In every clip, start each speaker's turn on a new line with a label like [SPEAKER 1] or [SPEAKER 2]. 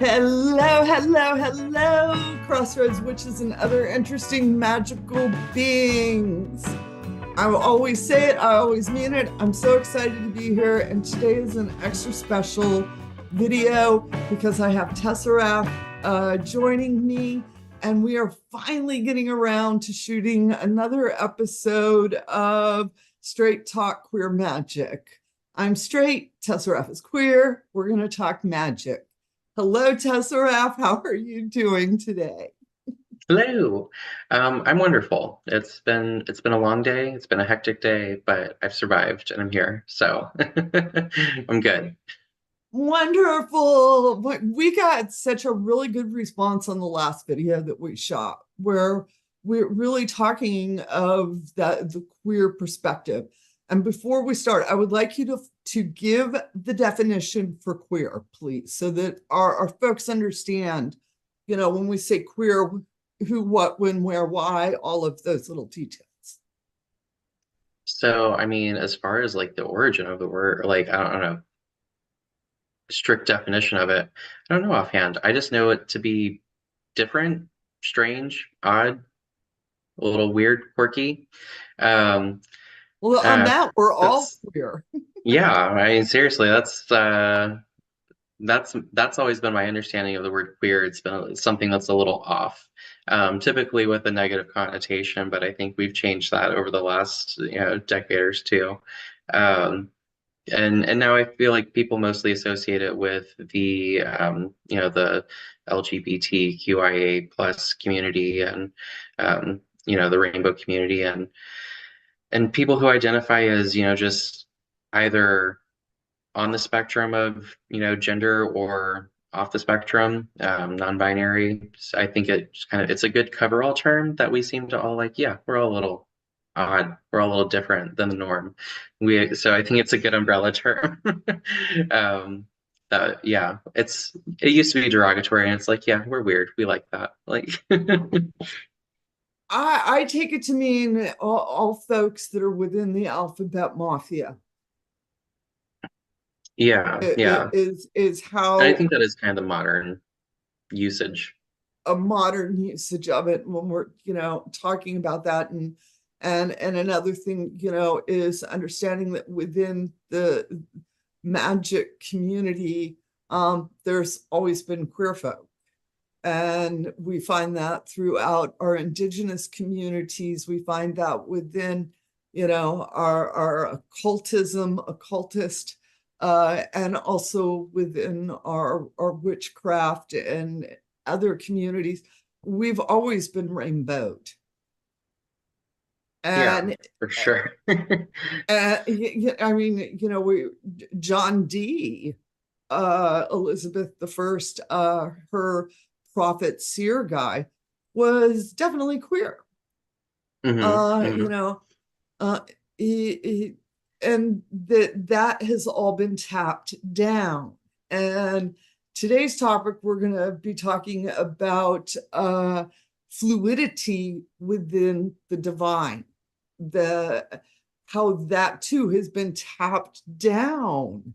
[SPEAKER 1] Hello, hello, hello, crossroads witches and other interesting magical beings. I will always say it, I always mean it. I'm so excited to be here, and today is an extra special video because I have Tesseract joining me, and we are finally getting around to shooting another episode of Straight Talk Queer Magic. I'm straight, Tesseract is queer. We're going to talk magic. Hello, Tesseract. How are you doing today?
[SPEAKER 2] Hello. I'm wonderful. It's been a long day. It's been a hectic day, but I've survived and I'm here. So I'm good.
[SPEAKER 1] Wonderful. But we got such a really good response on the last video that we shot, where we're really talking of the queer perspective. And before we start, I would like you to give the definition for queer, please, so that our folks understand, when we say queer, who, what, when, where, why, all of those little details.
[SPEAKER 2] So, I mean, as far as like the origin of the word, like I don't know, strict definition of it, I don't know offhand. I just know it to be different, strange, odd, a little weird, quirky. Um,
[SPEAKER 1] Well, on
[SPEAKER 2] uh,
[SPEAKER 1] that, we're all
[SPEAKER 2] that's
[SPEAKER 1] queer.
[SPEAKER 2] yeah, I mean, seriously, that's always been my understanding of the word queer. It's been something that's a little off, typically with a negative connotation, but I think we've changed that over the last, decade or two. Um, and now I feel like people mostly associate it with the LGBTQIA plus community and the rainbow community and people who identify as, just either on the spectrum of gender or off the spectrum, non-binary. So I think it's a good coverall term that we seem to all like. Yeah, we're all a little odd. We're all a little different than the norm. So I think it's a good umbrella term. um, yeah, it used to be derogatory, and it's like, yeah, we're weird. We like that. Like,
[SPEAKER 1] I take it to mean all folks that are within the alphabet mafia.
[SPEAKER 2] yeah,
[SPEAKER 1] It
[SPEAKER 2] yeah.
[SPEAKER 1] is
[SPEAKER 2] And I
[SPEAKER 1] how
[SPEAKER 2] think that is kind of the modern usage.
[SPEAKER 1] a modern usage of it when we're talking about that. And another thing is understanding that within the magic community, there's always been queer folk, and we find that throughout our indigenous communities. We find that within our occultist, and also within our witchcraft and other communities. We've always been rainbowed.
[SPEAKER 2] Yeah,
[SPEAKER 1] And
[SPEAKER 2] for sure.
[SPEAKER 1] I mean, we John Dee, Elizabeth the First, her prophet seer guy was definitely queer.
[SPEAKER 2] Hmm.
[SPEAKER 1] Uh, you
[SPEAKER 2] Hmm.
[SPEAKER 1] know, uh, he, and that has all been tapped down. And today's topic, we're going to be talking about fluidity within the divine, the how that too has been tapped down.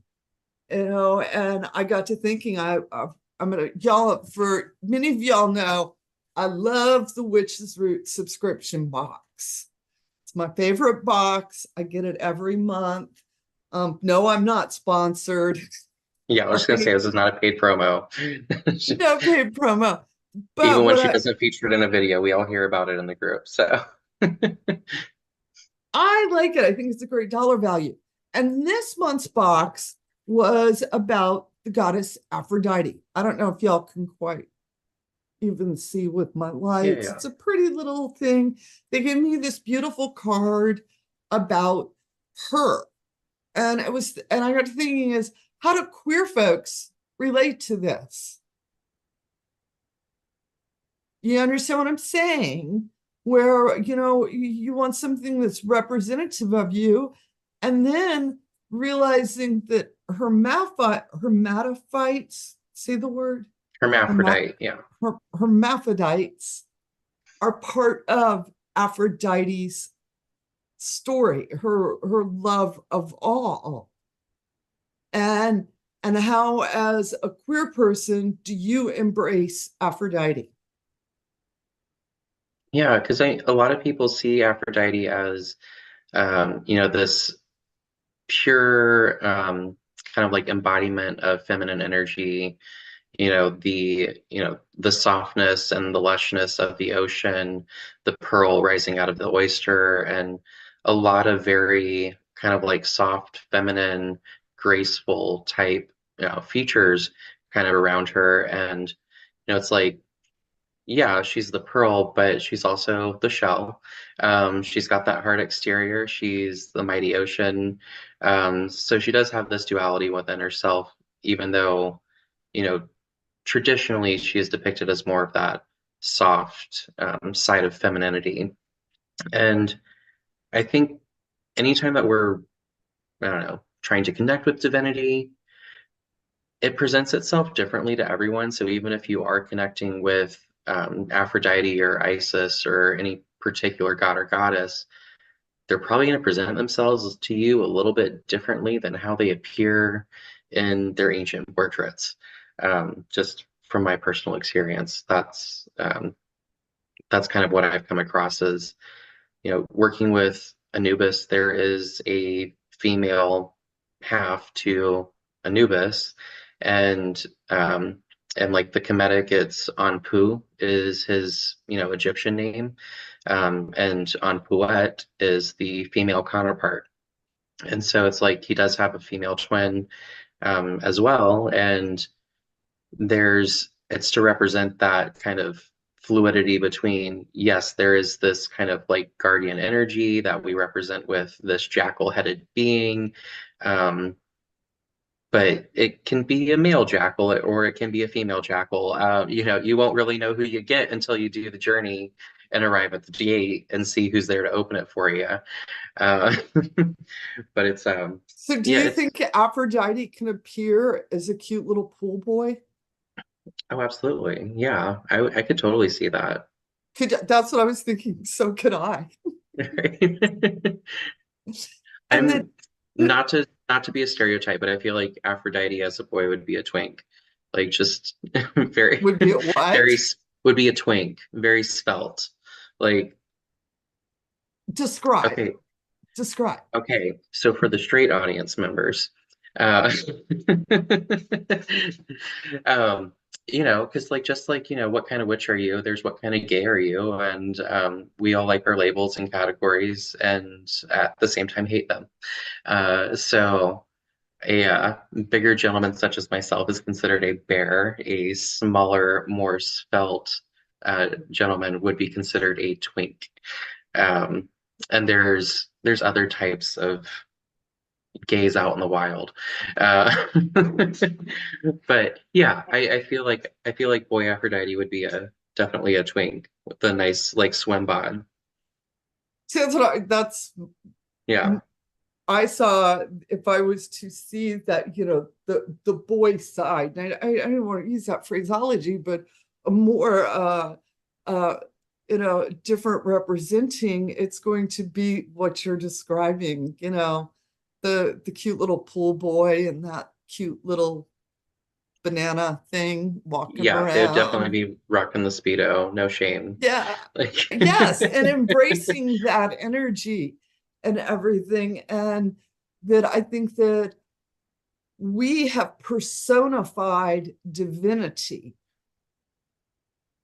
[SPEAKER 1] And I got to thinking, I'm gonna, y'all, for many of y'all know, I love the Witch's Root subscription box. It's my favorite box. I get it every month. No, I'm not sponsored.
[SPEAKER 2] Yeah, I was just gonna say this is not a paid promo.
[SPEAKER 1] No paid promo.
[SPEAKER 2] Even
[SPEAKER 1] But
[SPEAKER 2] when
[SPEAKER 1] what
[SPEAKER 2] she doesn't feature it in a video, we all hear about it in the group. So
[SPEAKER 1] I like it. I think it's a great dollar value. And this month's box was about the goddess Aphrodite. I don't know if y'all can quite even see with my
[SPEAKER 2] yeah,
[SPEAKER 1] lights.
[SPEAKER 2] yeah.
[SPEAKER 1] It's a pretty little thing. They gave me this beautiful card about her. And I got to thinking, is how do queer folks relate to this? You understand what I'm saying? Where, you want something that's representative of you, and then realizing that hermaphrodites, say the word,
[SPEAKER 2] Hermaphrodite, yeah.
[SPEAKER 1] hermaphrodites are part of Aphrodite's story, her love of all. And And how, as a queer person, do you embrace Aphrodite?
[SPEAKER 2] Yeah, because a lot of people see Aphrodite as this pure kind of like embodiment of feminine energy, the softness and the lushness of the ocean, the pearl rising out of the oyster, and a lot of very kind of like soft, feminine, graceful type, features kind of around her. And it's like, yeah, she's the pearl, but she's also the shell. She's got that hard exterior. She's the mighty ocean. So she does have this duality within herself, even though, you know, traditionally she is depicted as more of that soft side of femininity. And I think anytime that we're, I don't know, trying to connect with divinity, it presents itself differently to everyone. So even if you are connecting with Aphrodite or Isis or any particular god or goddess, they're probably going to present themselves to you a little bit differently than how they appear in their ancient portraits. Just from my personal experience, that's kind of what I've come across as, working with Anubis, there is a female half to Anubis, and and like the Kemetic, it's Anpu is his, Egyptian name, and Anpuet is the female counterpart. And so it's like he does have a female twin as well, and it's to represent that kind of fluidity between, yes, there is this kind of like guardian energy that we represent with this jackal-headed being, um, but it can be a male jackal or it can be a female jackal. You won't really know who you get until you do the journey and arrive at the gate and see who's there to open it for you. Uh, but it's
[SPEAKER 1] So, do
[SPEAKER 2] yeah,
[SPEAKER 1] you
[SPEAKER 2] it's
[SPEAKER 1] think Aphrodite can appear as a cute little pool boy?
[SPEAKER 2] oh, absolutely, yeah, I could totally see that.
[SPEAKER 1] That's what I was thinking. So could I. And
[SPEAKER 2] I'm
[SPEAKER 1] then
[SPEAKER 2] not to be a stereotype, but I feel like Aphrodite as a boy would be a twink. Like just very
[SPEAKER 1] would be a what?
[SPEAKER 2] very would be a twink, very svelte. Like
[SPEAKER 1] Describe.
[SPEAKER 2] okay,
[SPEAKER 1] Describe.
[SPEAKER 2] okay. So for the straight audience members, uh because like just like, what kind of witch are you? There's what kind of gay are you? And we all like our labels and categories and at the same time hate them. So a bigger gentleman such as myself is considered a bear. A smaller, more svelte gentleman would be considered a twink. Um, and there's other types of gays out in the wild. Uh, but yeah, I feel like boy Aphrodite would be a definitely a twink with a nice like swim bod.
[SPEAKER 1] See, that's
[SPEAKER 2] Yeah,
[SPEAKER 1] I saw. If I was to see that, the boy side, and I don't want to use that phraseology, but a more uh different representing, it's going to be what you're describing, the cute little pool boy and that cute little banana thing walking
[SPEAKER 2] yeah, they would definitely
[SPEAKER 1] around.
[SPEAKER 2] be rocking the Speedo, no shame.
[SPEAKER 1] Yeah.
[SPEAKER 2] Like
[SPEAKER 1] Yes, and embracing that energy and everything. And that I think that we have personified divinity.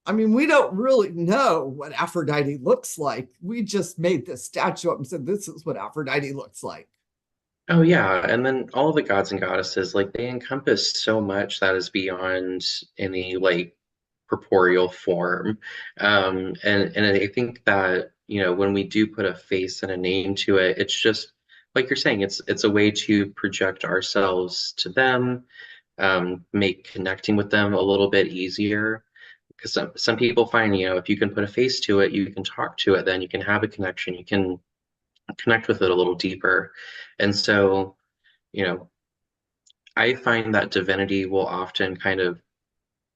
[SPEAKER 1] I mean, we don't really know what Aphrodite looks like. We just made this statue up and said, this is what Aphrodite looks like.
[SPEAKER 2] oh yeah, and then all the gods and goddesses, like they encompass so much that is beyond any like corporeal form. And I think that, when we do put a face and a name to it, it's just like you're saying, it's a way to project ourselves to them, make connecting with them a little bit easier. Because some people find, if you can put a face to it, you can talk to it, then you can have a connection, you can connect with it a little deeper. And so, you know, I find that divinity will often kind of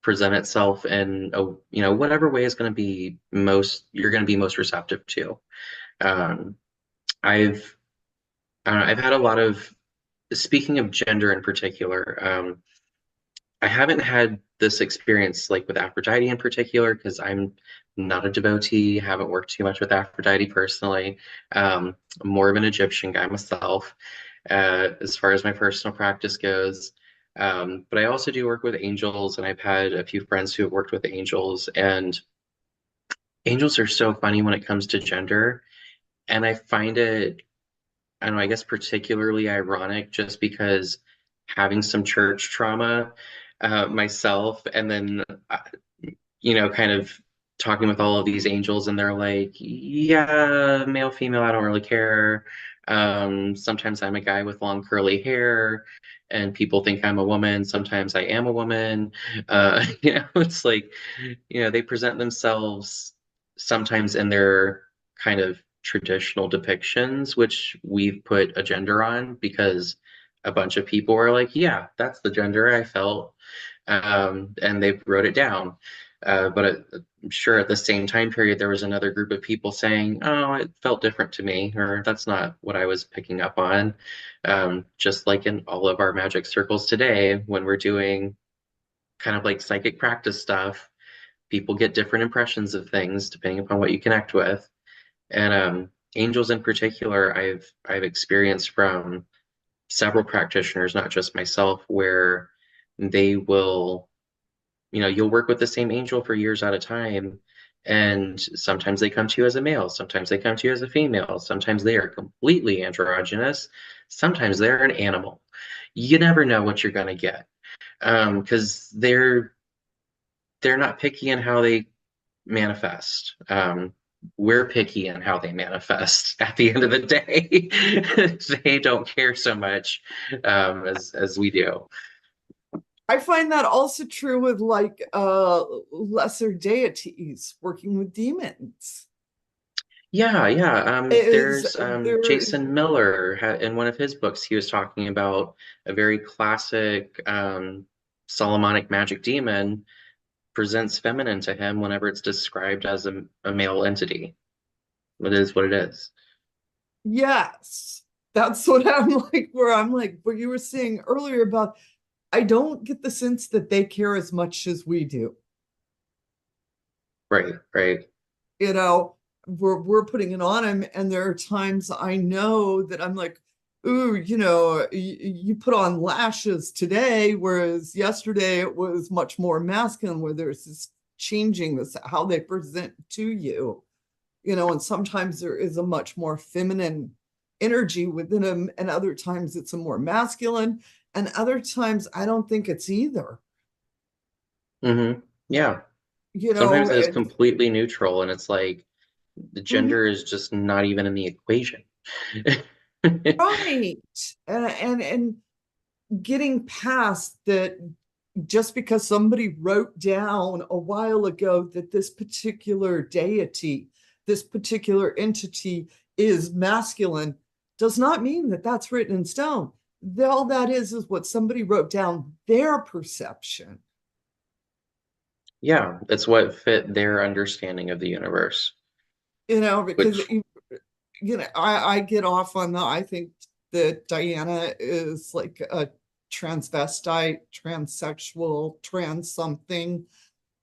[SPEAKER 2] present itself in a, whatever way is going to be you're going to be most receptive to. Um, I've, I don't know, I've had a lot of speaking of gender in particular, I haven't had this experience like with Aphrodite in particular because I'm not a devotee, haven't worked too much with Aphrodite personally. I'm more of an Egyptian guy myself, as far as my personal practice goes. But I also do work with angels, and I've had a few friends who have worked with angels, and angels are so funny when it comes to gender. And I find it, I don't know, I guess particularly ironic just because having some church trauma myself, and then kind of talking with all of these angels, and they're like, yeah, male, female, I don't really care. Sometimes I'm a guy with long curly hair, and people think I'm a woman. Sometimes I am a woman. It's like, they present themselves sometimes in their kind of traditional depictions, which we've put a gender on because a bunch of people are like, yeah, that's the gender I felt. And they wrote it down. But I'm sure at the same time period, there was another group of people saying, oh, it felt different to me, or that's not what I was picking up on. Just like in all of our magic circles today, when we're doing kind of like psychic practice stuff, people get different impressions of things depending upon what you connect with. And angels in particular, I've experienced from several practitioners, not just myself, where they will, you'll work with the same angel for years at a time. And sometimes they come to you as a male, sometimes they come to you as a female, sometimes they are completely androgynous, sometimes they're an animal. You never know what you're going to get because they're not picky in how they manifest. We're picky in how they manifest at the end of the day. They don't care so much as we do.
[SPEAKER 1] I find that also true with like lesser deities working with demons.
[SPEAKER 2] Yeah, yeah.
[SPEAKER 1] Is
[SPEAKER 2] There's
[SPEAKER 1] there
[SPEAKER 2] Jason Miller in one of his books, he was talking about a very classic Solomonic magic demon presents feminine to him whenever it's described as a male entity. It is what it is.
[SPEAKER 1] yes. That's what I'm like, where I'm like, what you were saying earlier about I don't get the sense that they care as much as we do.
[SPEAKER 2] Right, right.
[SPEAKER 1] You know, we're putting it on him, and there are times I know that I'm like, ooh, you put on lashes today, whereas yesterday it was much more masculine, where there's this changing this how they present to you, and sometimes there is a much more feminine energy within them, and other times it's a more masculine, and other times I don't think it's either.
[SPEAKER 2] Yeah.
[SPEAKER 1] You
[SPEAKER 2] Sometimes
[SPEAKER 1] know,
[SPEAKER 2] it is
[SPEAKER 1] it,
[SPEAKER 2] completely neutral, and it's like the
[SPEAKER 1] mhm.
[SPEAKER 2] gender is just not even in the equation.
[SPEAKER 1] Right. And getting past that, just because somebody wrote down a while ago that this particular deity, this particular entity is masculine, does not mean that that's written in stone. All that is what somebody wrote down, their perception.
[SPEAKER 2] Yeah, it's what fit their understanding of the universe,
[SPEAKER 1] Because
[SPEAKER 2] which
[SPEAKER 1] I get off on I think that Diana is like a transvestite, transsexual, trans something.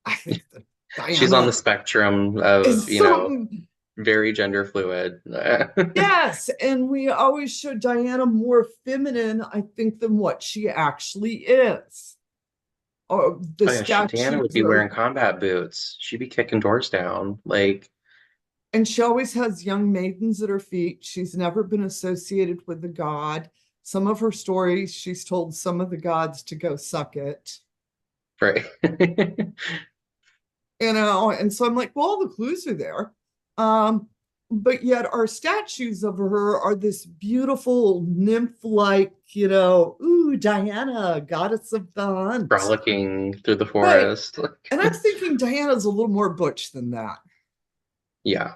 [SPEAKER 1] I think that
[SPEAKER 2] she's on the
[SPEAKER 1] Diana
[SPEAKER 2] spectrum of,
[SPEAKER 1] is something.
[SPEAKER 2] very gender fluid.
[SPEAKER 1] Yes, and we always show Diana more feminine, I think, than what she actually is. Or the
[SPEAKER 2] Oh yeah, Deanna would
[SPEAKER 1] statues
[SPEAKER 2] be
[SPEAKER 1] are,
[SPEAKER 2] wearing combat boots. She'd be kicking doors down. Like,
[SPEAKER 1] and she always has young maidens at her feet. She's never been associated with the god. Some of her stories, she's told some of the gods to go suck it.
[SPEAKER 2] right.
[SPEAKER 1] And so I'm like, well, all the clues are there. Um, but yet our statues of her are this beautiful nymph-like, ooh, Diana, goddess of the hunt.
[SPEAKER 2] Frolicking through the
[SPEAKER 1] Right.
[SPEAKER 2] forest.
[SPEAKER 1] And I'm thinking Diana's a little more butch than that.
[SPEAKER 2] Yeah.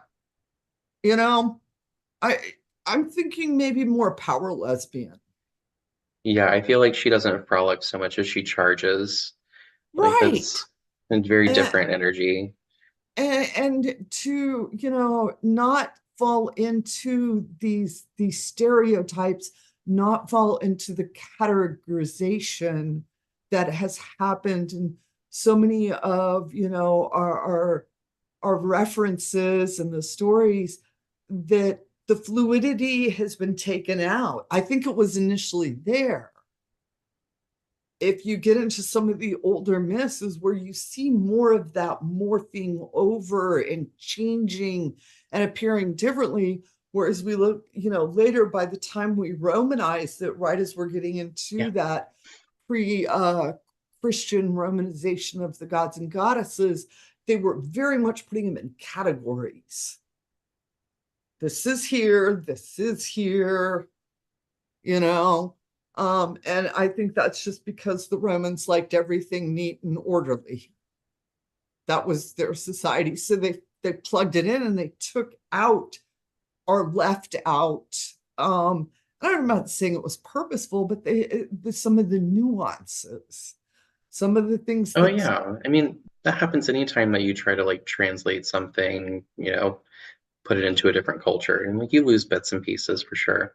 [SPEAKER 1] You know, I I'm thinking maybe more power lesbian.
[SPEAKER 2] Yeah, I feel like she doesn't frolic so much as she charges. Like
[SPEAKER 1] Right.
[SPEAKER 2] that's a very
[SPEAKER 1] And
[SPEAKER 2] different energy.
[SPEAKER 1] and to not fall into these stereotypes, not fall into the categorization that has happened in so many of, our references and the stories, that the fluidity has been taken out. I think it was initially there. If you get into some of the older myths, is where you see more of that morphing over and changing and appearing differently. Whereas we look, later, by the time we Romanized it, right as we're getting into
[SPEAKER 2] Yeah.
[SPEAKER 1] that pre Christian Romanization of the gods and goddesses, they were very much putting them in categories. This is here, this is here, you know. And I think that's just because the Romans liked everything neat and orderly. That was their society. So they plugged it in and they took out or left out. I don't know about saying it was purposeful, but some of the nuances, some of the things
[SPEAKER 2] Oh
[SPEAKER 1] that,
[SPEAKER 2] yeah. I mean, that happens anytime that you try to like translate something, put it into a different culture, and like you lose bits and pieces for sure.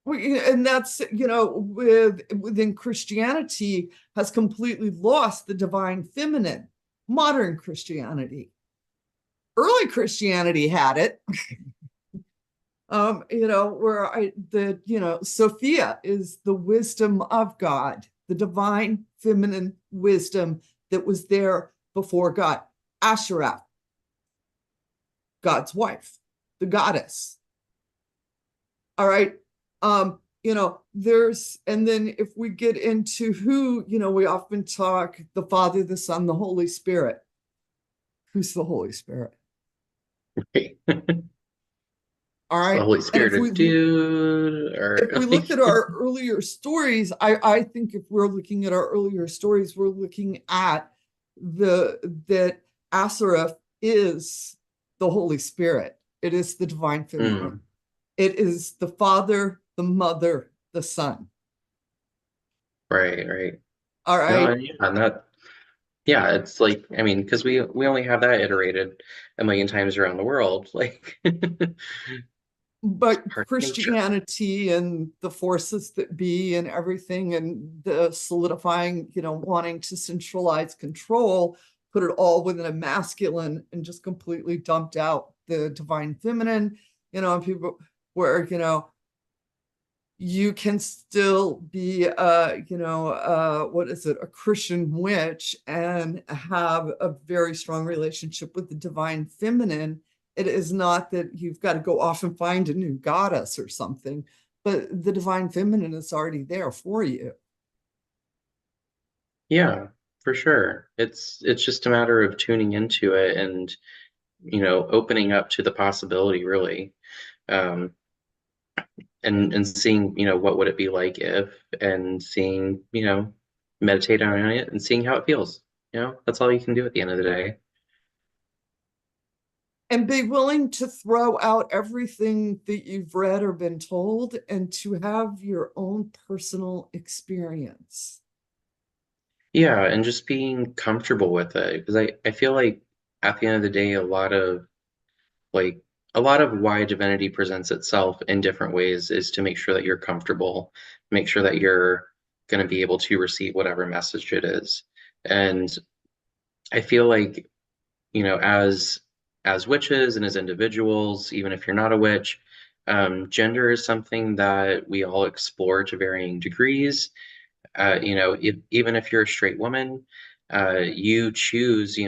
[SPEAKER 1] and that's, within Christianity has completely lost the divine feminine. Modern Christianity, early Christianity had it. Sophia is the wisdom of God, the divine feminine wisdom that was there before God. Asherah, God's wife, the goddess. All right. And then if we get into who, we often talk the Father, the Son, the Holy Spirit. Who's the Holy Spirit?
[SPEAKER 2] Okay.
[SPEAKER 1] All
[SPEAKER 2] It's the
[SPEAKER 1] right.
[SPEAKER 2] Holy
[SPEAKER 1] And
[SPEAKER 2] Spirit, a dude, or
[SPEAKER 1] if we look
[SPEAKER 2] like,
[SPEAKER 1] at our earlier stories, I think if we're looking at our earlier stories, we're looking at that Asareth is the Holy Spirit. It is the divine feminine.
[SPEAKER 2] mm,
[SPEAKER 1] It is the Father, the Mother, the Son.
[SPEAKER 2] right, right.
[SPEAKER 1] All
[SPEAKER 2] No,
[SPEAKER 1] right.
[SPEAKER 2] and yeah, and that, yeah, it's like, I mean, because we only have that iterated a million times around the world, like, it's
[SPEAKER 1] But
[SPEAKER 2] part of nature.
[SPEAKER 1] Christianity and the forces that be and everything, and the solidifying, wanting to centralize control, put it all within a masculine and just completely dumped out the divine feminine, and people where, you can still be what is it, a Christian witch, and have a very strong relationship with the divine feminine. It is not that you've got to go off and find a new goddess or something, but the divine feminine is already there for you.
[SPEAKER 2] Yeah, for sure. It's just a matter of tuning into it and, opening up to the possibility, really. Um, and seeing, what would it be like if, and seeing, meditate on it and seeing how it feels. That's all you can do at the end of the day.
[SPEAKER 1] And be willing to throw out everything that you've read or been told and to have your own personal experience.
[SPEAKER 2] Yeah, and just being comfortable with it. Because I feel like at the end of the day, like a lot of why divinity presents itself in different ways is to make sure that you're comfortable, make sure that you're going to be able to receive whatever message it is. And I feel like, as witches and as individuals, even if you're not a witch, gender is something that we all explore to varying degrees. Even if you're a straight woman, you choose,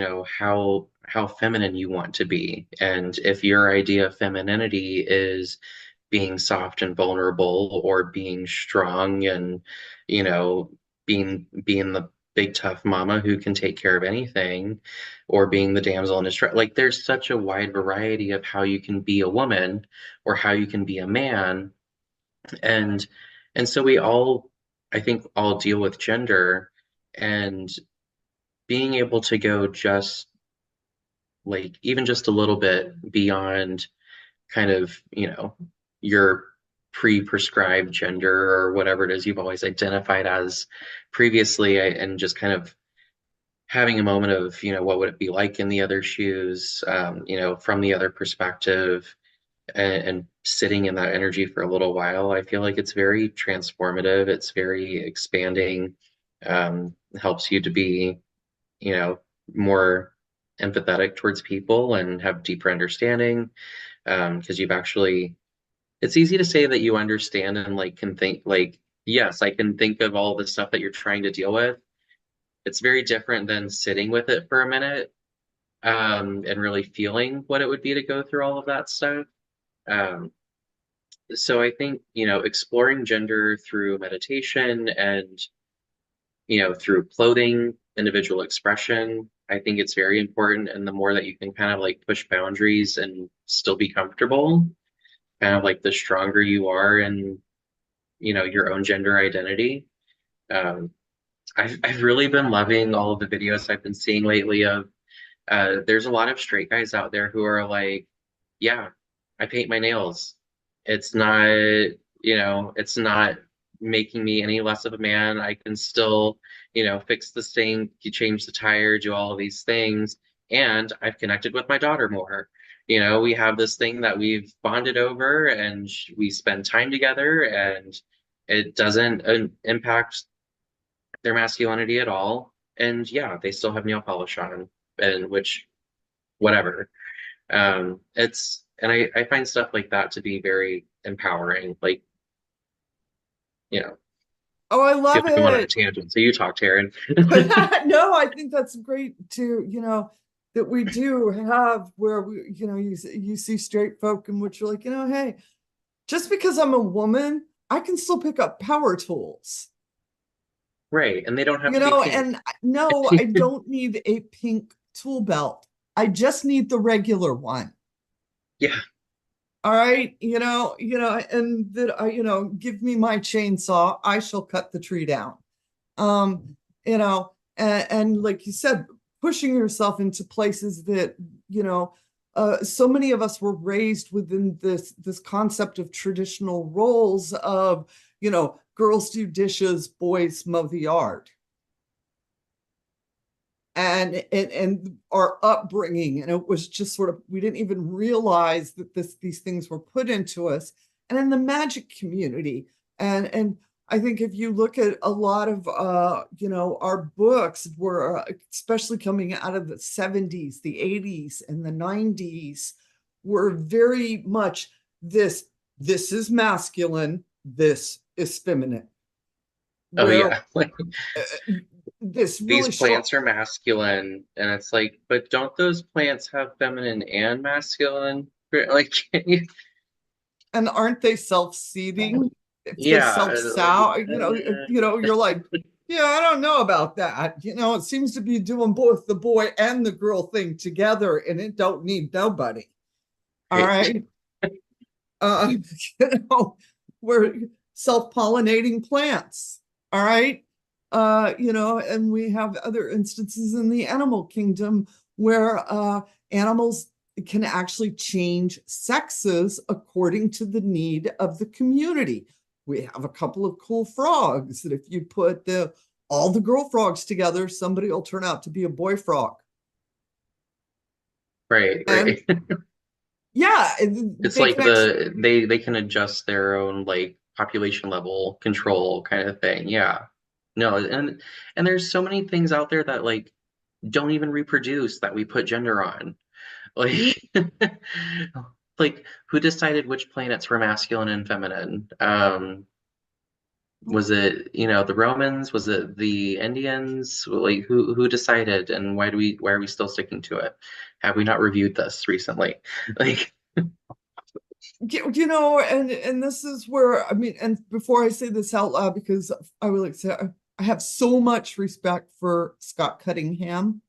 [SPEAKER 2] how feminine you want to be. And if your idea of femininity is being soft and vulnerable, or being strong and, you know, being the big tough mama who can take care of anything, or being the damsel in distress, like there's such a wide variety of how you can be a woman or how you can be a man. and and so we all, I think, all deal with gender, and being able to go just like even just a little bit beyond kind of, your pre-prescribed gender or whatever it is you've always identified as previously, and just kind of having a moment of, what would it be like in the other shoes, from the other perspective, and sitting in that energy for a little while, I feel like it's very transformative. It's very expanding, helps you to be, you know, more empathetic towards people and have deeper understanding. Because you've actually, it's easy to say that you understand and like can think like, yes, I can think of all the stuff that you're trying to deal with. It's very different than sitting with it for a minute, and really feeling what it would be to go through all of that stuff. Um, so I think, exploring gender through meditation and, through clothing, individual expression, I think it's very important. And the more that you can kind of like push boundaries and still be comfortable, kind of like the stronger you are in, your own gender identity. Um, I've really been loving all of the videos I've been seeing lately of, there's a lot of straight guys out there who are like, yeah, I paint my nails. It's not, it's not making me any less of a man. I can still, fix the sink, you change the tire, do all of these things. And I've connected with my daughter more. We have this thing that we've bonded over and we spend time together, and it doesn't impact their masculinity at all. And yeah, they still have nail polish on, and which, whatever. I find stuff like that to be very empowering. Like, you know,
[SPEAKER 1] Oh, I
[SPEAKER 2] feel
[SPEAKER 1] love
[SPEAKER 2] like I'm on a
[SPEAKER 1] it.
[SPEAKER 2] tangent. So you talk, Taryn.
[SPEAKER 1] No, I think that's great to, that we do have where we, you see straight folk in which you're like, hey, just because I'm a woman, I can still pick up power tools.
[SPEAKER 2] Right. And they don't have to be pink.
[SPEAKER 1] And no, I don't need a pink tool belt. I just need the regular one.
[SPEAKER 2] Yeah.
[SPEAKER 1] All right, and that I, give me my chainsaw, I shall cut the tree down. And like you said, pushing yourself into places that, so many of us were raised within this concept of traditional roles of, girls do dishes, boys mow the yard. And our upbringing, and it was just sort of, we didn't even realize that these things were put into us. And in the magic community, and I think if you look at a lot of our books were especially coming out of the 70s, the 80s, and the 90s, were very much this is masculine, this is feminine,
[SPEAKER 2] Oh
[SPEAKER 1] where
[SPEAKER 2] yeah. Like
[SPEAKER 1] this really
[SPEAKER 2] these
[SPEAKER 1] strong.
[SPEAKER 2] plants are masculine, and it's like, but don't those plants have feminine and masculine? Like,
[SPEAKER 1] And aren't they self-seeding? If they
[SPEAKER 2] yeah, like,
[SPEAKER 1] self-sow, you're like, yeah, I don't know about that. It seems to be doing both the boy and the girl thing together, and it don't need nobody. All
[SPEAKER 2] right.
[SPEAKER 1] right. Uh, we're self-pollinating plants. All right. And we have other instances in the animal kingdom where animals can actually change sexes according to the need of the community. We have a couple of cool frogs that if you put all the girl frogs together, somebody will turn out to be a boy frog.
[SPEAKER 2] Right,
[SPEAKER 1] And
[SPEAKER 2] right.
[SPEAKER 1] yeah,
[SPEAKER 2] It's
[SPEAKER 1] they
[SPEAKER 2] like
[SPEAKER 1] can actually,
[SPEAKER 2] they can adjust their own like population level control kind of thing. Yeah. No, and there's so many things out there that like don't even reproduce that we put gender on. Like like who decided which planets were masculine and feminine? Was it, the Romans? Was it the Indians? Like who decided, and why are we still sticking to it? Have we not reviewed this recently? Like
[SPEAKER 1] and this is where, I mean, and before I say this out loud, because I would like to say I have so much respect for Scott Cunningham.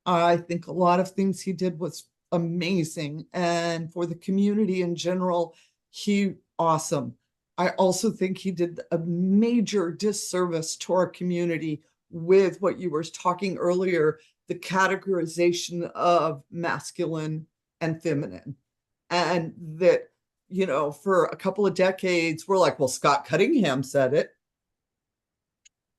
[SPEAKER 1] I think a lot of things he did was amazing, and for the community in general, he awesome. I also think he did a major disservice to our community with what you were talking earlier, the categorization of masculine and feminine. And that, for a couple of decades, we're like, well, Scott Cunningham said it.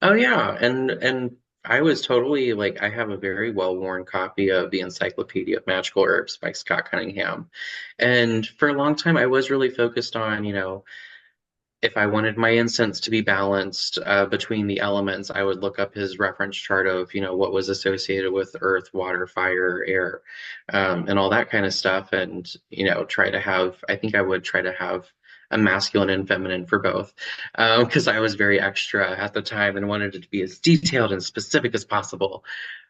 [SPEAKER 2] oh yeah, and I was totally like, I have a very well-worn copy of the Encyclopedia of Magical Herbs by Scott Cunningham. And for a long time, I was really focused on, if I wanted my incense to be balanced between the elements, I would look up his reference chart of, what was associated with earth, water, fire, air, and all that kind of stuff. And, try to have, I think I would try to have a masculine and feminine for both, because I was very extra at the time and wanted it to be as detailed and specific as possible.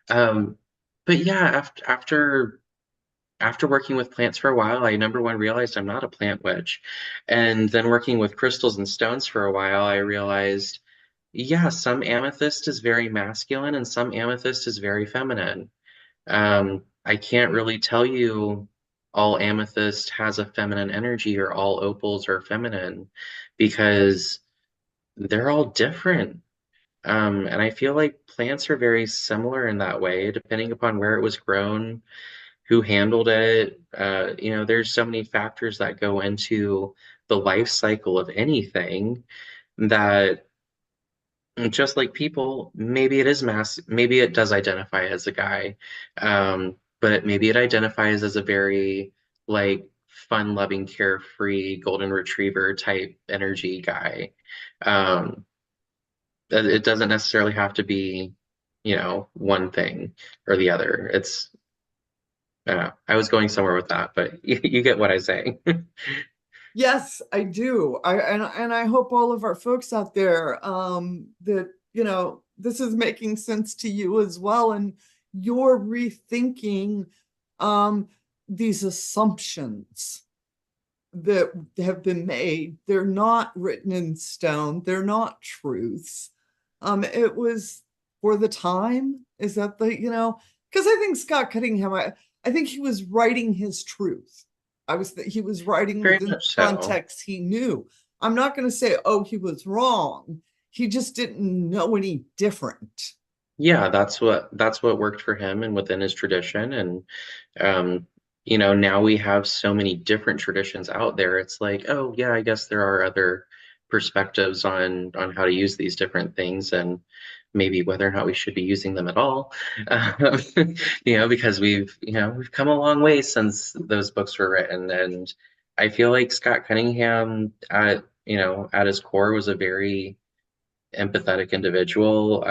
[SPEAKER 2] Um, but yeah, after working with plants for a while, I number one realized I'm not a plant witch. And then working with crystals and stones for a while, I realized, yeah, some amethyst is very masculine and some amethyst is very feminine. I can't really tell you all amethyst has a feminine energy or all opals are feminine because they're all different. And I feel like plants are very similar in that way, depending upon where it was grown, who handled it. There's so many factors that go into the life cycle of anything that just like people, maybe it is maybe it does identify as a guy, but maybe it identifies as a very like fun-loving, carefree, golden retriever type energy guy. Um, it doesn't necessarily have to be, one thing or the other. I was going somewhere with that, but you get what I'm saying.
[SPEAKER 1] Yes, I do. And I hope all of our folks out there that this is making sense to you as well, and you're rethinking um, these assumptions that have been made. They're not written in stone. They're not truths. It was for the time. Is that because I think Scott Cunningham, I think he was writing his truth. He was writing
[SPEAKER 2] Very
[SPEAKER 1] within the
[SPEAKER 2] much so.
[SPEAKER 1] context he knew. I'm not going to say, oh, he was wrong. He just didn't know any different.
[SPEAKER 2] Yeah, that's what worked for him and within his tradition. And now we have so many different traditions out there. It's like, oh yeah, I guess there are other perspectives on how to use these different things and maybe whether or not we should be using them at all. Um, because we've come a long way since those books were written. And I feel like Scott Cunningham at his core was a very empathetic individual.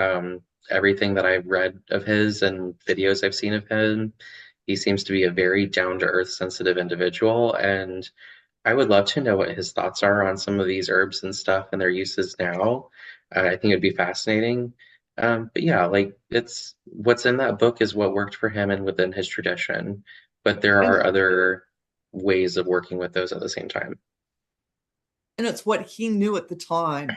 [SPEAKER 2] Everything that I've read of his and videos I've seen of him, he seems to be a very down-to-earth, sensitive individual. And I would love to know what his thoughts are on some of these herbs and stuff and their uses now. I think it'd be fascinating. But yeah, like it's what's in that book is what worked for him and within his tradition. But there are
[SPEAKER 1] And
[SPEAKER 2] other ways of working with those at the same time.
[SPEAKER 1] and it's what he knew at the time.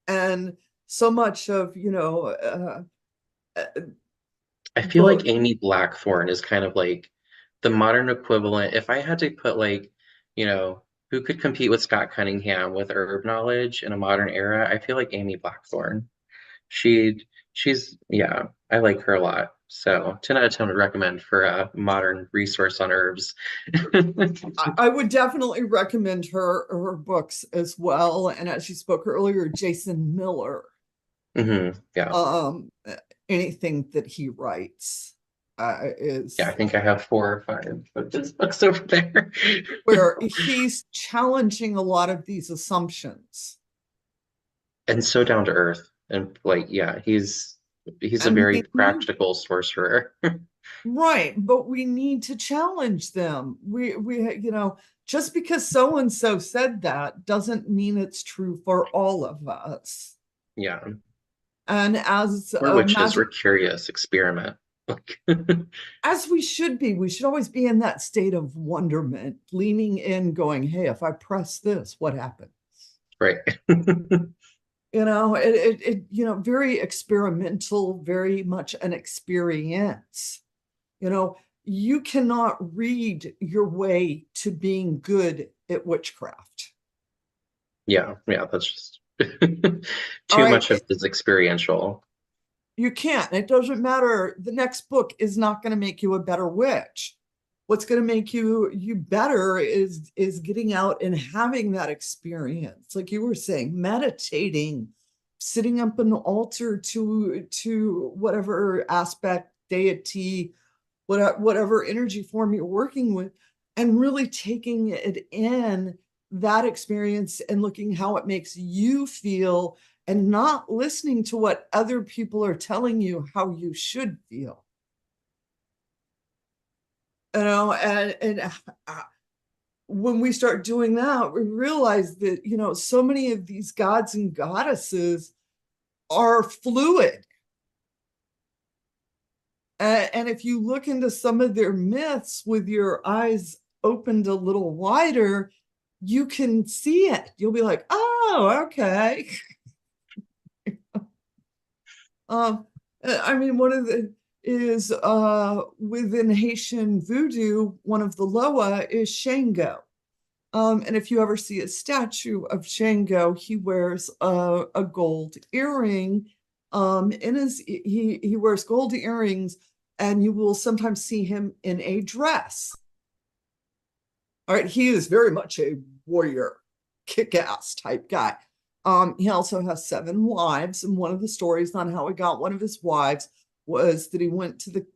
[SPEAKER 1] And so much of, uh,
[SPEAKER 2] I feel like
[SPEAKER 1] book.
[SPEAKER 2] Amy Blackthorne is kind of like the modern equivalent. If I had to put like, who could compete with Scott Cunningham with herb knowledge in a modern era, I feel like Amy Blackthorne. She's yeah, I like her a lot. So 10 out of 10 would recommend for a modern resource on herbs.
[SPEAKER 1] I would definitely recommend her books as well. And as you spoke earlier, Jason Miller,
[SPEAKER 2] Yeah.
[SPEAKER 1] um, anything that he writes
[SPEAKER 2] Yeah, I
[SPEAKER 1] is
[SPEAKER 2] think I have 4 or 5 of his books over there.
[SPEAKER 1] where he's challenging a lot of these assumptions.
[SPEAKER 2] And so down to earth. And like, yeah, he's a
[SPEAKER 1] And
[SPEAKER 2] very
[SPEAKER 1] we need,
[SPEAKER 2] practical sorcerer.
[SPEAKER 1] right, but we need to challenge them. Just because so and so said that doesn't mean it's true for all of us.
[SPEAKER 2] Yeah.
[SPEAKER 1] And as
[SPEAKER 2] We're
[SPEAKER 1] a
[SPEAKER 2] witches, we're
[SPEAKER 1] magic,
[SPEAKER 2] curious, experiment. Like,
[SPEAKER 1] as we should be, we should always be in that state of wonderment, leaning in, going, hey, if I press this, what happens?
[SPEAKER 2] right.
[SPEAKER 1] Very experimental, very much an experience. You know, you cannot read your way to being good at witchcraft.
[SPEAKER 2] Yeah, yeah, that's just
[SPEAKER 1] All
[SPEAKER 2] too
[SPEAKER 1] right.
[SPEAKER 2] much of this experiential.
[SPEAKER 1] You can't. It doesn't matter. The next book is not going to make you a better witch. What's going to make you better is getting out and having that experience. Like you were saying, meditating, sitting up an altar to whatever aspect, deity, whatever energy form you're working with, and really taking it in, that experience, and looking how it makes you feel, and not listening to what other people are telling you how you should feel. And when we start doing that, we realize that, so many of these gods and goddesses are fluid. And if you look into some of their myths with your eyes opened a little wider, you can see it. You'll be like, oh, okay. I mean, one of the is within Haitian voodoo, one of the Loa is Shango. And if you ever see a statue of Shango, he wears a gold earring. He wears gold earrings, and you will sometimes see him in a dress. All right, he is very much a warrior, kick-ass type guy. He also has 7 wives, and one of the stories on how he got one of his wives was that he went to the